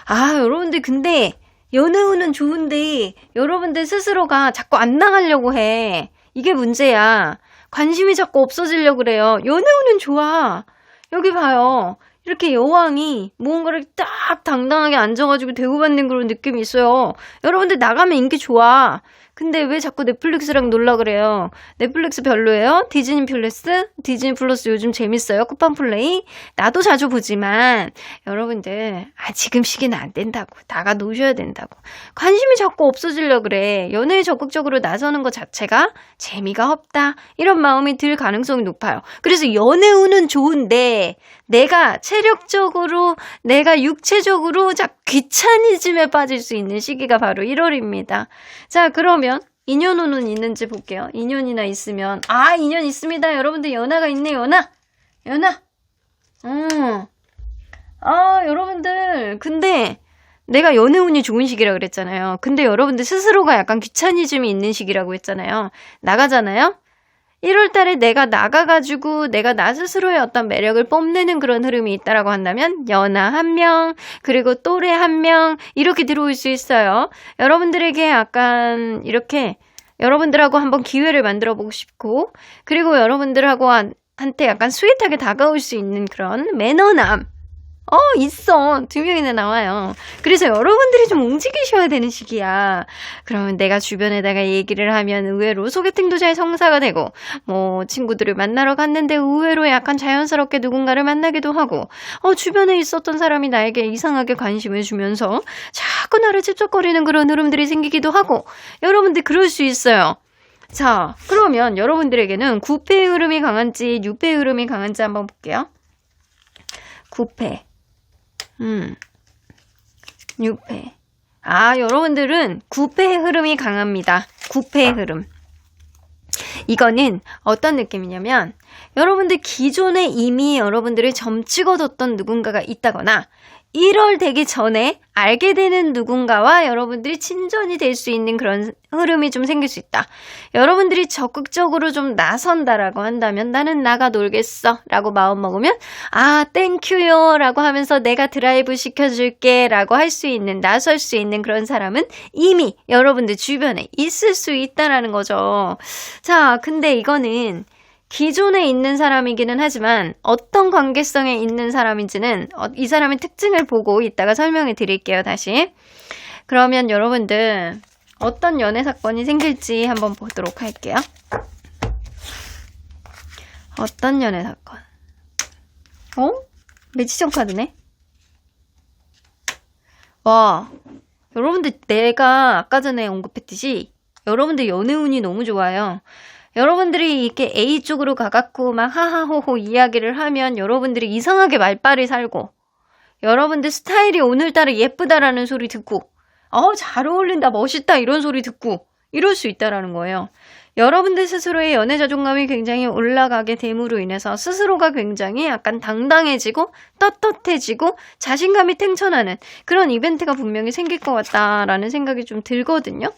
여러분들 근데 연애운은 좋은데 여러분들 스스로가 자꾸 안 나가려고 해. 이게 문제야. 관심이 자꾸 없어지려고 그래요. 연애운은 좋아. 여기 봐요. 이렇게 여왕이 무언가를 딱 당당하게 앉아가지고 대우받는 그런 느낌이 있어요. 여러분들 나가면 인기 좋아. 근데 왜 자꾸 넷플릭스랑 놀라 그래요? 넷플릭스 별로예요? 디즈니 플러스? 디즈니 플러스 요즘 재밌어요? 쿠팡 플레이? 나도 자주 보지만 여러분들 지금 시기는 안 된다고. 나가 노셔야 된다고. 관심이 자꾸 없어지려 그래. 연애에 적극적으로 나서는 것 자체가 재미가 없다. 이런 마음이 들 가능성이 높아요. 그래서 연애운은 좋은데 내가 체력적으로 내가 육체적으로 귀차니즘에 빠질 수 있는 시기가 바로 1월입니다. 자, 그러면 인연운은 있는지 볼게요. 인연이나 있으면 인연 있습니다. 여러분들 연하가 있네. 연하. 여러분들 근데 내가 연애운이 좋은 시기라 그랬잖아요. 근데 여러분들 스스로가 약간 귀차니즘이 있는 시기라고 했잖아요. 나가잖아요. 1월 달에 내가 나가가지고 내가 나 스스로의 어떤 매력을 뽐내는 그런 흐름이 있다라고 한다면 연하 1명, 그리고 또래 1명 이렇게 들어올 수 있어요. 여러분들에게 약간 이렇게 여러분들하고 한번 기회를 만들어 보고 싶고, 그리고 여러분들하고 한테 약간 스윗하게 다가올 수 있는 그런 매너남 있어. 2명이나 나와요. 그래서 여러분들이 좀 움직이셔야 되는 시기야. 그러면 내가 주변에다가 얘기를 하면 의외로 소개팅도 잘 성사가 되고, 친구들을 만나러 갔는데 의외로 약간 자연스럽게 누군가를 만나기도 하고, 주변에 있었던 사람이 나에게 이상하게 관심을 주면서 자꾸 나를 찝쩍거리는 그런 흐름들이 생기기도 하고, 여러분들 그럴 수 있어요. 자, 그러면 여러분들에게는 9패의 흐름이 강한지 6패의 흐름이 강한지 한번 볼게요. 9패. 6패. 여러분들은 9패의 흐름이 강합니다. 9패의 흐름. 이거는 어떤 느낌이냐면, 여러분들 기존에 이미 여러분들을 점 찍어뒀던 누군가가 있다거나, 1월 되기 전에 알게 되는 누군가와 여러분들이 친전이 될 수 있는 그런 흐름이 좀 생길 수 있다. 여러분들이 적극적으로 좀 나선다라고 한다면, 나는 나가 놀겠어 라고 마음먹으면 땡큐요 라고 하면서 내가 드라이브 시켜줄게 라고 할 수 있는, 나설 수 있는 그런 사람은 이미 여러분들 주변에 있을 수 있다라는 거죠. 자, 근데 이거는 기존에 있는 사람이기는 하지만 어떤 관계성에 있는 사람인지는 이 사람의 특징을 보고 이따가 설명해 드릴게요. 다시. 그러면 여러분들 어떤 연애 사건이 생길지 한번 보도록 할게요. 어떤 연애 사건? 매치션 카드네? 와, 여러분들 내가 아까 전에 언급했듯이 여러분들 연애운이 너무 좋아요. 여러분들이 이렇게 A 쪽으로 가갖고 막 하하호호 이야기를 하면 여러분들이 이상하게 말빨이 살고, 여러분들 스타일이 오늘따라 예쁘다라는 소리 듣고, 잘 어울린다, 멋있다 이런 소리 듣고 이럴 수 있다라는 거예요. 여러분들 스스로의 연애 자존감이 굉장히 올라가게 됨으로 인해서 스스로가 굉장히 약간 당당해지고 떳떳해지고 자신감이 탱천하는 그런 이벤트가 분명히 생길 것 같다라는 생각이 좀 들거든요.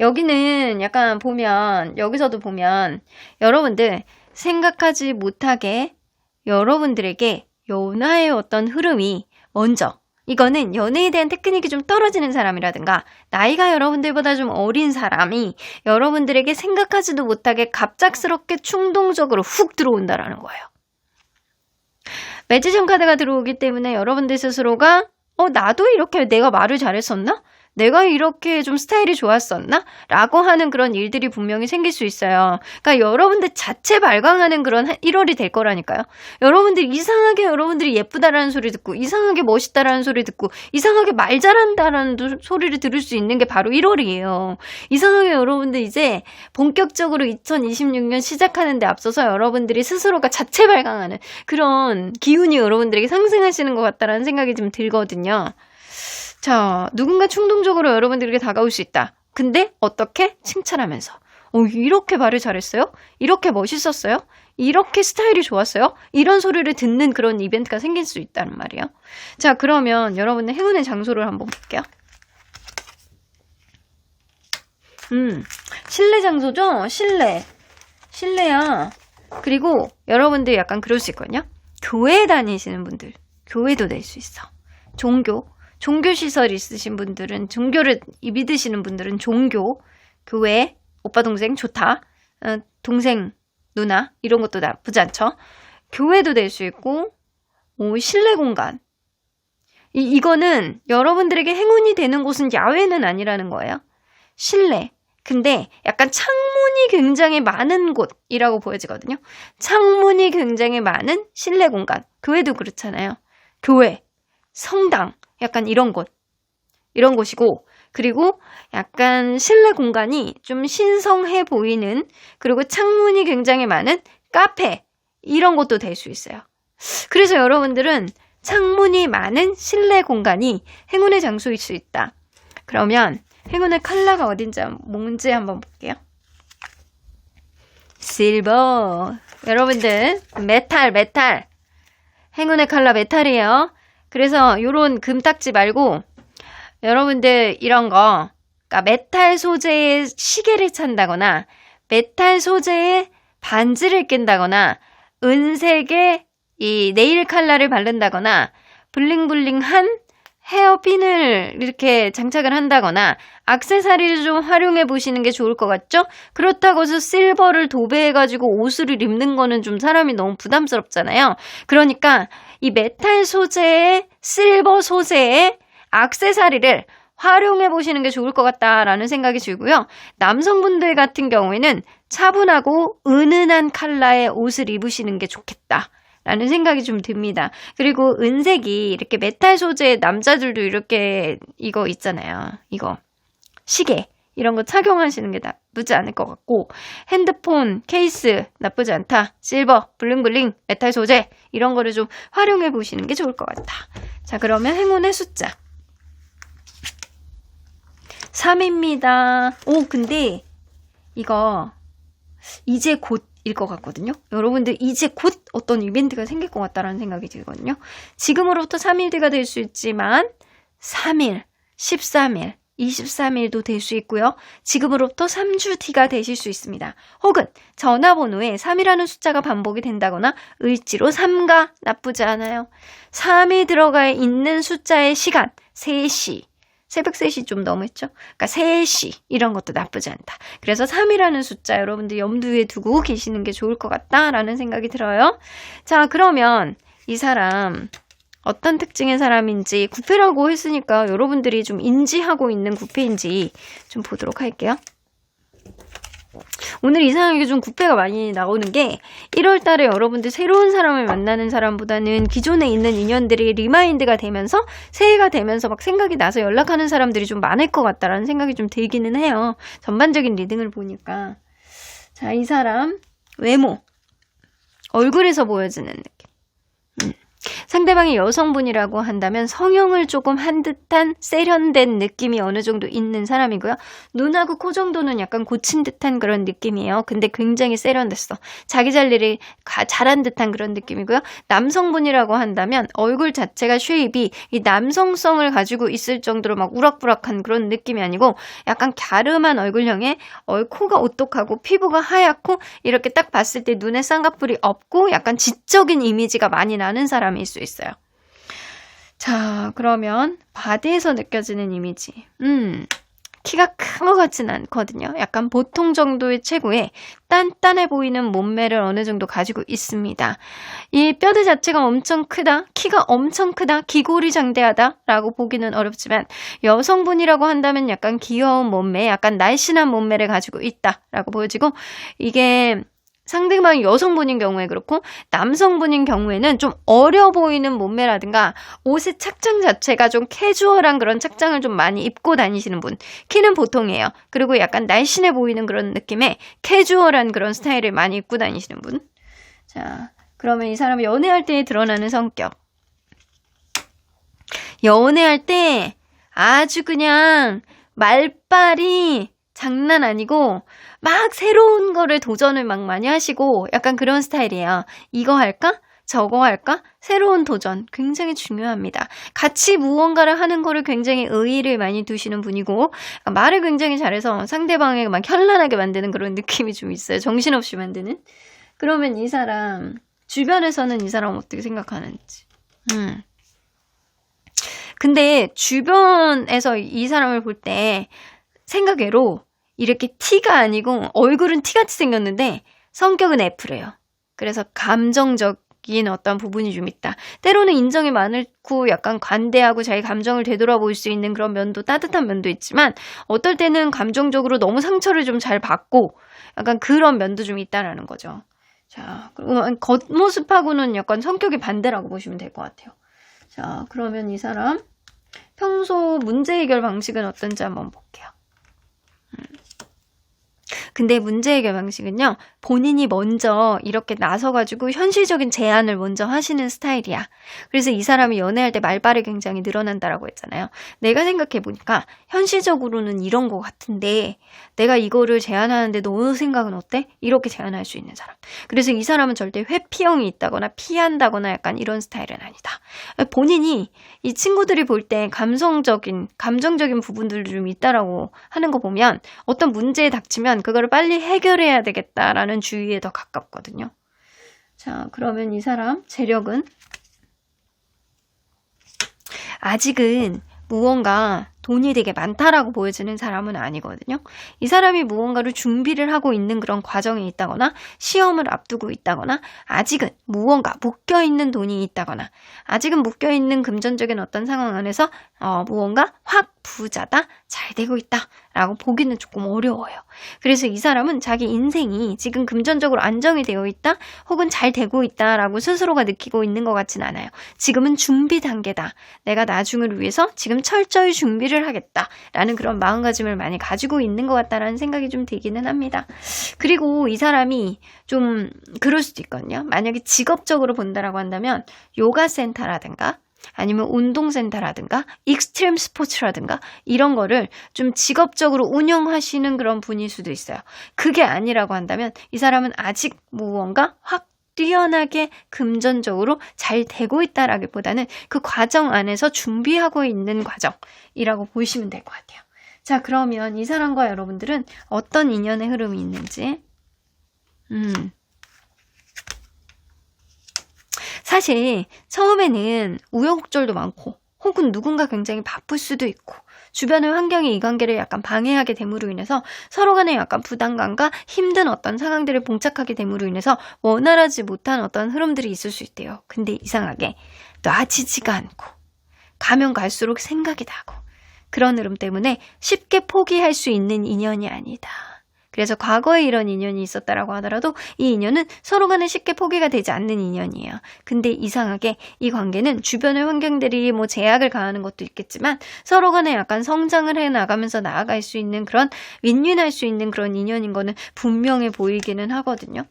여기는 약간 보면, 여기서도 보면 여러분들 생각하지 못하게 여러분들에게 연하의 어떤 흐름이 먼저, 이거는 연애에 대한 테크닉이 좀 떨어지는 사람이라든가 나이가 여러분들보다 좀 어린 사람이 여러분들에게 생각하지도 못하게 갑작스럽게 충동적으로 훅 들어온다라는 거예요. 매지션 카드가 들어오기 때문에 여러분들 스스로가 나도 이렇게 내가 말을 잘했었나? 내가 이렇게 좀 스타일이 좋았었나? 라고 하는 그런 일들이 분명히 생길 수 있어요. 그러니까 여러분들 자체 발광하는 그런 1월이 될 거라니까요. 여러분들이 이상하게 여러분들이 예쁘다라는 소리 듣고, 이상하게 멋있다라는 소리 듣고, 이상하게 말 잘한다라는 소리를 들을 수 있는 게 바로 1월이에요. 이상하게 여러분들 이제 본격적으로 2026년 시작하는 데 앞서서 여러분들이 스스로가 자체 발광하는 그런 기운이 여러분들에게 상승하시는 것 같다라는 생각이 좀 들거든요. 자, 누군가 충동적으로 여러분들에게 다가올 수 있다. 근데 어떻게? 칭찬하면서. 이렇게 말을 잘했어요? 이렇게 멋있었어요? 이렇게 스타일이 좋았어요? 이런 소리를 듣는 그런 이벤트가 생길 수 있다는 말이에요. 자, 그러면 여러분의 행운의 장소를 한번 볼게요. 실내 장소죠? 실내야. 그리고 여러분들 약간 그럴 수 있거든요. 교회 다니시는 분들, 교회도 낼 수 있어. 종교시설 있으신 분들은, 종교를 믿으시는 분들은 종교, 교회, 오빠 동생 좋다. 동생, 누나 이런 것도 나쁘지 않죠. 교회도 될 수 있고, 실내 공간. 이거는 여러분들에게 행운이 되는 곳은 야외는 아니라는 거예요. 실내. 근데 약간 창문이 굉장히 많은 곳이라고 보여지거든요. 창문이 굉장히 많은 실내 공간. 교회도 그렇잖아요. 교회, 성당, 약간 이런 곳. 이런 곳이고, 그리고 약간 실내 공간이 좀 신성해 보이는, 그리고 창문이 굉장히 많은 카페, 이런 것도 될 수 있어요. 그래서 여러분들은 창문이 많은 실내 공간이 행운의 장소일 수 있다. 그러면 행운의 컬러가 어딘지 뭔지 한번 볼게요. 실버. 여러분들 메탈. 행운의 컬러 메탈이에요. 그래서 요런 금딱지 말고 여러분들 이런 거, 그러니까 메탈 소재의 시계를 찬다거나 메탈 소재의 반지를 낀다거나 은색의 이 네일 컬러를 바른다거나 블링블링한 헤어핀을 이렇게 장착을 한다거나 액세서리를 좀 활용해 보시는 게 좋을 것 같죠? 그렇다고 해서 실버를 도배해가지고 옷을 입는 거는 좀 사람이 너무 부담스럽잖아요. 그러니까 이 메탈 소재의 실버 소재의 액세서리를 활용해 보시는 게 좋을 것 같다라는 생각이 들고요. 남성분들 같은 경우에는 차분하고 은은한 컬러의 옷을 입으시는 게 좋겠다. 라는 생각이 좀 듭니다. 그리고 은색이 이렇게 메탈 소재의 남자들도 이렇게 이거 있잖아요. 이거 시계 이런 거 착용하시는 게 나쁘지 않을 것 같고 핸드폰 케이스 나쁘지 않다. 실버, 블링블링, 메탈 소재 이런 거를 좀 활용해 보시는 게 좋을 것 같다. 자, 그러면 행운의 숫자 3입니다. 오, 근데 이거 이제 곧일 것 같거든요. 여러분들 이제 곧 어떤 이벤트가 생길 것 같다라는 생각이 들거든요. 지금으로부터 3일 뒤가 될 수 있지만 3일, 13일, 23일도 될 수 있고요. 지금으로부터 3주 뒤가 되실 수 있습니다. 혹은 전화번호에 3이라는 숫자가 반복이 된다거나 을지로 3가 나쁘지 않아요. 3이 들어가 있는 숫자의 시간 3시. 새벽 3시 좀 넘었죠? 그러니까 3시 이런 것도 나쁘지 않다. 그래서 3이라는 숫자 여러분들 염두에 두고 계시는 게 좋을 것 같다라는 생각이 들어요. 자, 그러면 이 사람 어떤 특징의 사람인지 구패라고 했으니까 여러분들이 좀 인지하고 있는 구패인지 좀 보도록 할게요. 오늘 이상하게 좀 구패가 많이 나오는 게 1월 달에 여러분들 새로운 사람을 만나는 사람보다는 기존에 있는 인연들이 리마인드가 되면서 새해가 되면서 막 생각이 나서 연락하는 사람들이 좀 많을 것 같다라는 생각이 좀 들기는 해요. 전반적인 리딩을 보니까. 자, 이 사람 외모 얼굴에서 보여지는 느낌. 상대방이 여성분이라고 한다면 성형을 조금 한 듯한 세련된 느낌이 어느 정도 있는 사람이고요. 눈하고 코 정도는 약간 고친 듯한 그런 느낌이에요. 근데 굉장히 세련됐어. 자기 관리를 잘한 듯한 그런 느낌이고요. 남성분이라고 한다면 얼굴 자체가 쉐입이 이 남성성을 가지고 있을 정도로 막 우락부락한 그런 느낌이 아니고 약간 갸름한 얼굴형에 코가 오똑하고 피부가 하얗고 이렇게 딱 봤을 때 눈에 쌍꺼풀이 없고 약간 지적인 이미지가 많이 나는 사람일 수 있어요. 자, 그러면 바디에서 느껴지는 이미지. 키가 큰 것 같진 않거든요. 약간 보통 정도의 체구에 단단해 보이는 몸매를 어느 정도 가지고 있습니다. 이 뼈대 자체가 엄청 크다, 키가 엄청 크다, 기골이 장대하다 라고 보기는 어렵지만 여성분이라고 한다면 약간 귀여운 몸매, 약간 날씬한 몸매를 가지고 있다 라고 보여지고 이게 상대방이 여성분인 경우에 그렇고 남성분인 경우에는 좀 어려 보이는 몸매라든가 옷의 착장 자체가 좀 캐주얼한 그런 착장을 좀 많이 입고 다니시는 분. 키는 보통이에요. 그리고 약간 날씬해 보이는 그런 느낌의 캐주얼한 그런 스타일을 많이 입고 다니시는 분. 자, 그러면 이 사람이 연애할 때 드러나는 성격. 연애할 때 아주 그냥 말빨이 장난 아니고 막 새로운 거를 도전을 막 많이 하시고 약간 그런 스타일이에요. 이거 할까? 저거 할까? 새로운 도전 굉장히 중요합니다. 같이 무언가를 하는 거를 굉장히 의의를 많이 두시는 분이고 말을 굉장히 잘해서 상대방에게 막 현란하게 만드는 그런 느낌이 좀 있어요. 정신없이 만드는. 그러면 이 사람 주변에서는 이 사람 어떻게 생각하는지. 근데 주변에서 이 사람을 볼 때 생각외로 이렇게 T가 아니고 얼굴은 T같이 생겼는데 성격은 F래요. 그래서 감정적인 감정적인 어떤 부분이 좀 있다. 때로는 인정이 많고 약간 관대하고 자기 감정을 되돌아볼 수 있는 그런 면도, 따뜻한 면도 있지만 어떨 때는 감정적으로 너무 상처를 좀 잘 받고 약간 그런 면도 좀 있다라는 거죠. 자, 그리고 겉모습하고는 약간 성격이 반대라고 보시면 될 것 같아요. 자, 그러면 이 사람 평소 문제 해결 방식은 어떤지 한번 볼게요. 근데 문제 해결 방식은요, 본인이 먼저 이렇게 나서가지고 현실적인 제안을 먼저 하시는 스타일이야. 그래서 이 사람이 연애할 때 말발이 굉장히 늘어난다라고 했잖아요. 내가 생각해보니까 현실적으로는 이런 거 같은데 내가 이거를 제안하는데 너 생각은 어때? 이렇게 제안할 수 있는 사람. 그래서 이 사람은 절대 회피형이 있다거나 피한다거나 약간 이런 스타일은 아니다. 본인이 이 친구들이 볼 때 감정적인 부분들도 좀 있다라고 하는 거 보면 어떤 문제에 닥치면 그거를 빨리 해결해야 되겠다라는 주의에 더 가깝거든요. 자, 그러면 이 사람 재력은 아직은 무언가 돈이 되게 많다라고 보여지는 사람은 아니거든요. 이 사람이 무언가를 준비를 하고 있는 그런 과정에 있다거나 시험을 앞두고 있다거나 아직은 무언가 묶여있는 돈이 있다거나 아직은 묶여있는 금전적인 어떤 상황 안에서 무언가 확 부자다, 잘 되고 있다 라고 보기는 조금 어려워요. 그래서 이 사람은 자기 인생이 지금 금전적으로 안정이 되어 있다 혹은 잘 되고 있다 라고 스스로가 느끼고 있는 것 같진 않아요. 지금은 준비 단계다. 내가 나중을 위해서 지금 철저히 준비를 하겠다 라는 그런 마음가짐을 많이 가지고 있는 것 같다라는 생각이 좀 들기는 합니다. 그리고 이 사람이 좀 그럴 수도 있거든요. 만약에 직업적으로 본다라고 한다면 요가 센터라든가 아니면 운동센터라든가 익스트림 스포츠라든가 이런 거를 좀 직업적으로 운영하시는 그런 분일 수도 있어요. 그게 아니라고 한다면 이 사람은 아직 무언가 확 뛰어나게 금전적으로 잘 되고 있다라기보다는 그 과정 안에서 준비하고 있는 과정이라고 보시면 될 것 같아요. 자, 그러면 이 사람과 여러분들은 어떤 인연의 흐름이 있는지 사실 처음에는 우여곡절도 많고 혹은 누군가 굉장히 바쁠 수도 있고 주변의 환경이 이 관계를 약간 방해하게 됨으로 인해서 서로 간에 약간 부담감과 힘든 어떤 상황들을 봉착하게 됨으로 인해서 원활하지 못한 어떤 흐름들이 있을 수 있대요. 근데 이상하게 놔지지가 않고 가면 갈수록 생각이 나고 그런 흐름 때문에 쉽게 포기할 수 있는 인연이 아니다. 그래서 과거에 이런 인연이 있었다라고 하더라도 이 인연은 서로 간에 쉽게 포기가 되지 않는 인연이에요. 근데 이상하게 이 관계는 주변의 환경들이 뭐 제약을 가하는 것도 있겠지만 서로 간에 약간 성장을 해 나가면서 나아갈 수 있는 그런 윈윈할 수 있는 그런 인연인 거는 분명해 보이기는 하거든요.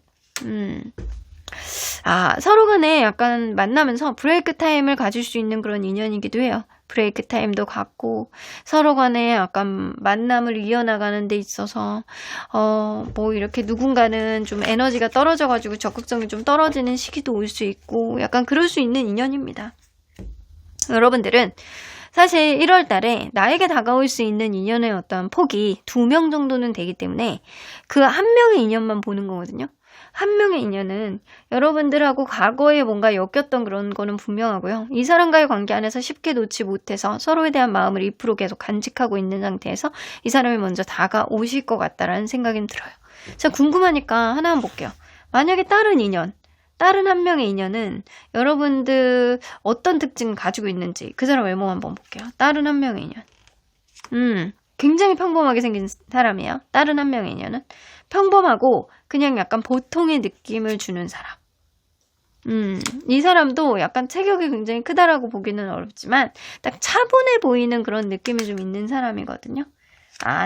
서로 간에 약간 만나면서 브레이크 타임을 가질 수 있는 그런 인연이기도 해요. 브레이크 타임도 갖고 서로 간에 약간 만남을 이어나가는 데 있어서 뭐 이렇게 누군가는 좀 에너지가 떨어져가지고 적극성이 좀 떨어지는 시기도 올 수 있고 약간 그럴 수 있는 인연입니다. 여러분들은 사실 1월 달에 나에게 다가올 수 있는 인연의 어떤 폭이 2명 정도는 되기 때문에 그 한 명의 인연만 보는 거거든요. 한 명의 인연은 여러분들하고 과거에 뭔가 엮였던 그런 거는 분명하고요. 이 사람과의 관계 안에서 쉽게 놓지 못해서 서로에 대한 마음을 2% 계속 간직하고 있는 상태에서 이 사람이 먼저 다가오실 것 같다라는 생각이 들어요. 자, 궁금하니까 하나 한번 볼게요. 만약에 다른 한 명의 인연은 여러분들 어떤 특징을 가지고 있는지 그 사람 외모 한번 볼게요. 다른 한 명의 인연. 굉장히 평범하게 생긴 사람이에요. 다른 한 명의 인연은 평범하고 그냥 약간 보통의 느낌을 주는 사람. 이 사람도 약간 체격이 굉장히 크다라고 보기는 어렵지만 딱 차분해 보이는 그런 느낌이 좀 있는 사람이거든요.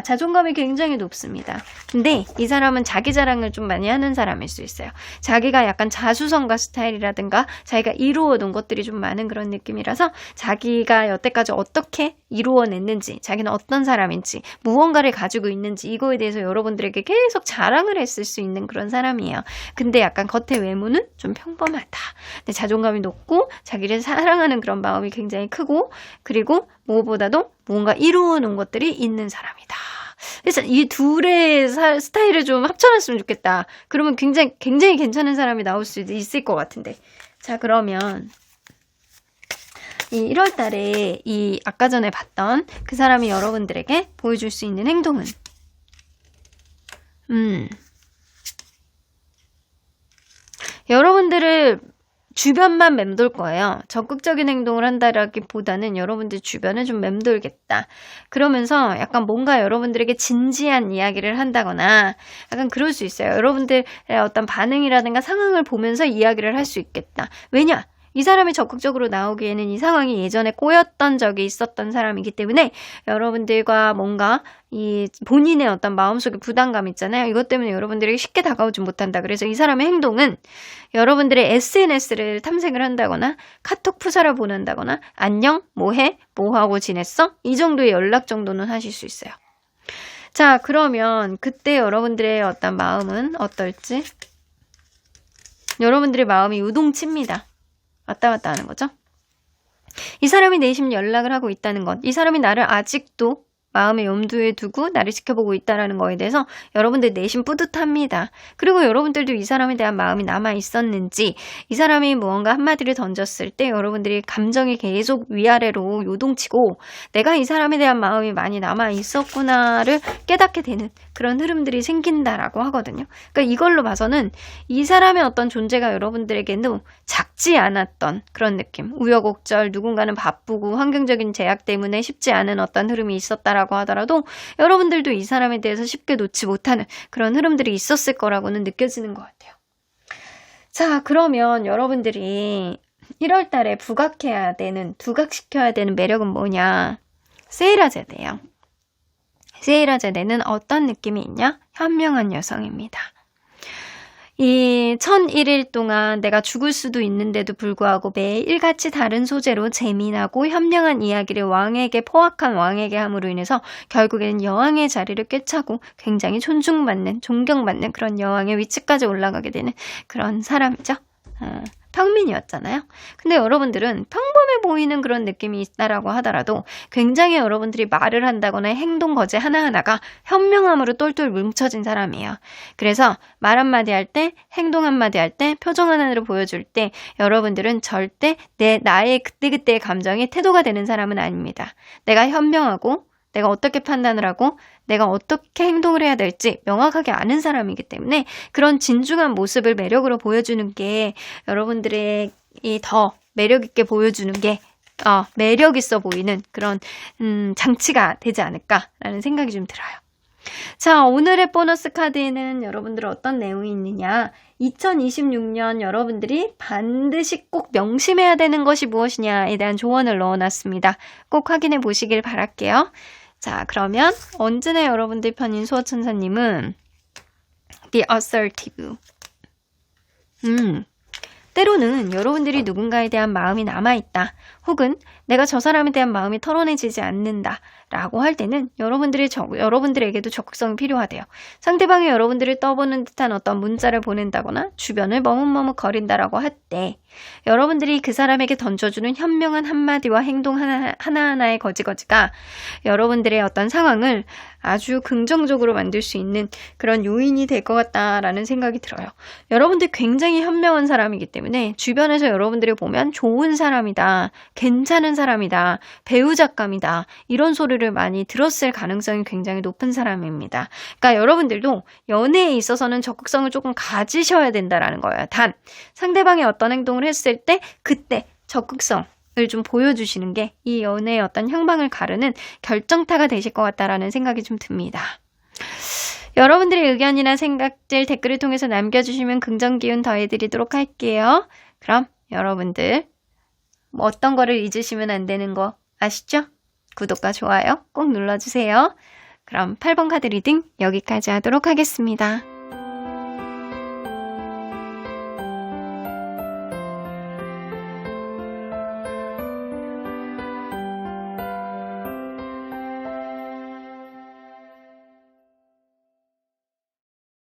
자존감이 굉장히 높습니다. 근데 이 사람은 자기 자랑을 좀 많이 하는 사람일 수 있어요. 자기가 약간 자수성가 스타일이라든가 자기가 이루어놓은 것들이 좀 많은 그런 느낌이라서 자기가 여태까지 어떻게 이루어냈는지, 자기는 어떤 사람인지, 무언가를 가지고 있는지 이거에 대해서 여러분들에게 계속 자랑을 했을 수 있는 그런 사람이에요. 근데 약간 겉의 외모는 좀 평범하다. 근데 자존감이 높고 자기를 사랑하는 그런 마음이 굉장히 크고 그리고 무엇보다도 뭔가 이루어 놓은 것들이 있는 사람이다. 그래서 이 둘의 스타일을 좀 합쳐놨으면 좋겠다. 그러면 굉장히 괜찮은 사람이 나올 수 있을 것 같은데. 자, 그러면 이 1월 달에 이 아까 전에 봤던 그 사람이 여러분들에게 보여줄 수 있는 행동은 여러분들을 주변만 맴돌 거예요. 적극적인 행동을 한다라기보다는 여러분들 주변을 좀 맴돌겠다. 그러면서 약간 뭔가 여러분들에게 진지한 이야기를 한다거나 약간 그럴 수 있어요. 여러분들의 어떤 반응이라든가 상황을 보면서 이야기를 할 수 있겠다. 왜냐? 이 사람이 적극적으로 나오기에는 이 상황이 예전에 꼬였던 적이 있었던 사람이기 때문에 여러분들과 뭔가 이 본인의 어떤 마음속에 부담감 있잖아요. 이것 때문에 여러분들에게 쉽게 다가오지 못한다. 그래서 이 사람의 행동은 여러분들의 SNS를 탐색을 한다거나 카톡 프사를 보낸다거나 안녕? 뭐해? 뭐하고 지냈어? 이 정도의 연락 정도는 하실 수 있어요. 자, 그러면 그때 여러분들의 어떤 마음은 어떨지? 여러분들의 마음이 요동칩니다. 왔다 갔다 하는 거죠. 이 사람이 내심 연락을 하고 있다는 것, 이 사람이 나를 아직도 마음의 염두에 두고 나를 지켜보고 있다는 거에 대해서 여러분들 내심 뿌듯합니다. 그리고 여러분들도 이 사람에 대한 마음이 남아 있었는지, 이 사람이 무언가 한마디를 던졌을 때 여러분들이 감정이 계속 위아래로 요동치고 내가 이 사람에 대한 마음이 많이 남아 있었구나를 깨닫게 되는 그런 흐름들이 생긴다라고 하거든요. 그러니까 이걸로 봐서는 이 사람의 어떤 존재가 여러분들에게도 작지 않았던 그런 느낌, 우여곡절, 누군가는 바쁘고 환경적인 제약 때문에 쉽지 않은 어떤 흐름이 있었다라고 하더라도 여러분들도 이 사람에 대해서 쉽게 놓지 못하는 그런 흐름들이 있었을 거라고는 느껴지는 것 같아요. 자, 그러면 여러분들이 1월 달에 부각시켜야 되는 매력은 뭐냐? 세이라제네요. 세이라제네는 어떤 느낌이 있냐? 현명한 여성입니다. 이 1001일 동안 내가 죽을 수도 있는데도 불구하고 매일같이 다른 소재로 재미나고 현명한 이야기를 왕에게 포악한 왕에게 함으로 인해서 결국에는 여왕의 자리를 꿰차고 굉장히 존중받는, 존경받는 그런 여왕의 위치까지 올라가게 되는 그런 사람이죠. 평민이었잖아요. 근데 여러분들은 평범해 보이는 그런 느낌이 있다라고 하더라도 굉장히 여러분들이 말을 한다거나 행동 거지 하나하나가 현명함으로 똘똘 뭉쳐진 사람이에요. 그래서 말 한마디 할 때, 행동 한마디 할 때, 표정 하나로 보여줄 때 여러분들은 절대 나의 그때그때의 감정이 태도가 되는 사람은 아닙니다. 내가 현명하고 내가 어떻게 판단을 하고 내가 어떻게 행동을 해야 될지 명확하게 아는 사람이기 때문에 그런 진중한 모습을 매력으로 보여주는 게 여러분들의 더 매력 있게 보여주는 게 매력 있어 보이는 그런 장치가 되지 않을까라는 생각이 좀 들어요. 자, 오늘의 보너스 카드에는 여러분들 어떤 내용이 있느냐? 2026년 여러분들이 반드시 꼭 명심해야 되는 것이 무엇이냐에 대한 조언을 넣어놨습니다. 꼭 확인해 보시길 바랄게요. 자, 그러면 언제나 여러분들 편인 수호천사님은 The Assertive. 때로는 여러분들이 누군가에 대한 마음이 남아있다. 혹은 내가 저 사람에 대한 마음이 털어내지지 않는다. 라고 할 때는 여러분들에게도 적극성이 필요하대요. 상대방이 여러분들을 떠보는 듯한 어떤 문자를 보낸다거나 주변을 머뭇머뭇 거린다라고 할 때 여러분들이 그 사람에게 던져주는 현명한 한마디와 행동 하나하나의 거지가 여러분들의 어떤 상황을 아주 긍정적으로 만들 수 있는 그런 요인이 될 것 같다라는 생각이 들어요. 여러분들 굉장히 현명한 사람이기 때문에 주변에서 여러분들이 보면 좋은 사람이다, 괜찮은 사람이다, 배우작감이다 이런 소리를 많이 들었을 가능성이 굉장히 높은 사람입니다. 그러니까 여러분들도 연애에 있어서는 적극성을 조금 가지셔야 된다라는 거예요. 단 상대방이 어떤 행동을 했을 때 그때 적극성을 좀 보여주시는 게 이 연애의 어떤 향방을 가르는 결정타가 되실 것 같다라는 생각이 좀 듭니다. 여러분들의 의견이나 생각들 댓글을 통해서 남겨주시면 긍정 기운 더해드리도록 할게요. 그럼 여러분들 어떤 거를 잊으시면 안 되는 거 아시죠? 구독과 좋아요 꼭 눌러주세요. 그럼 8번 카드 리딩 여기까지 하도록 하겠습니다.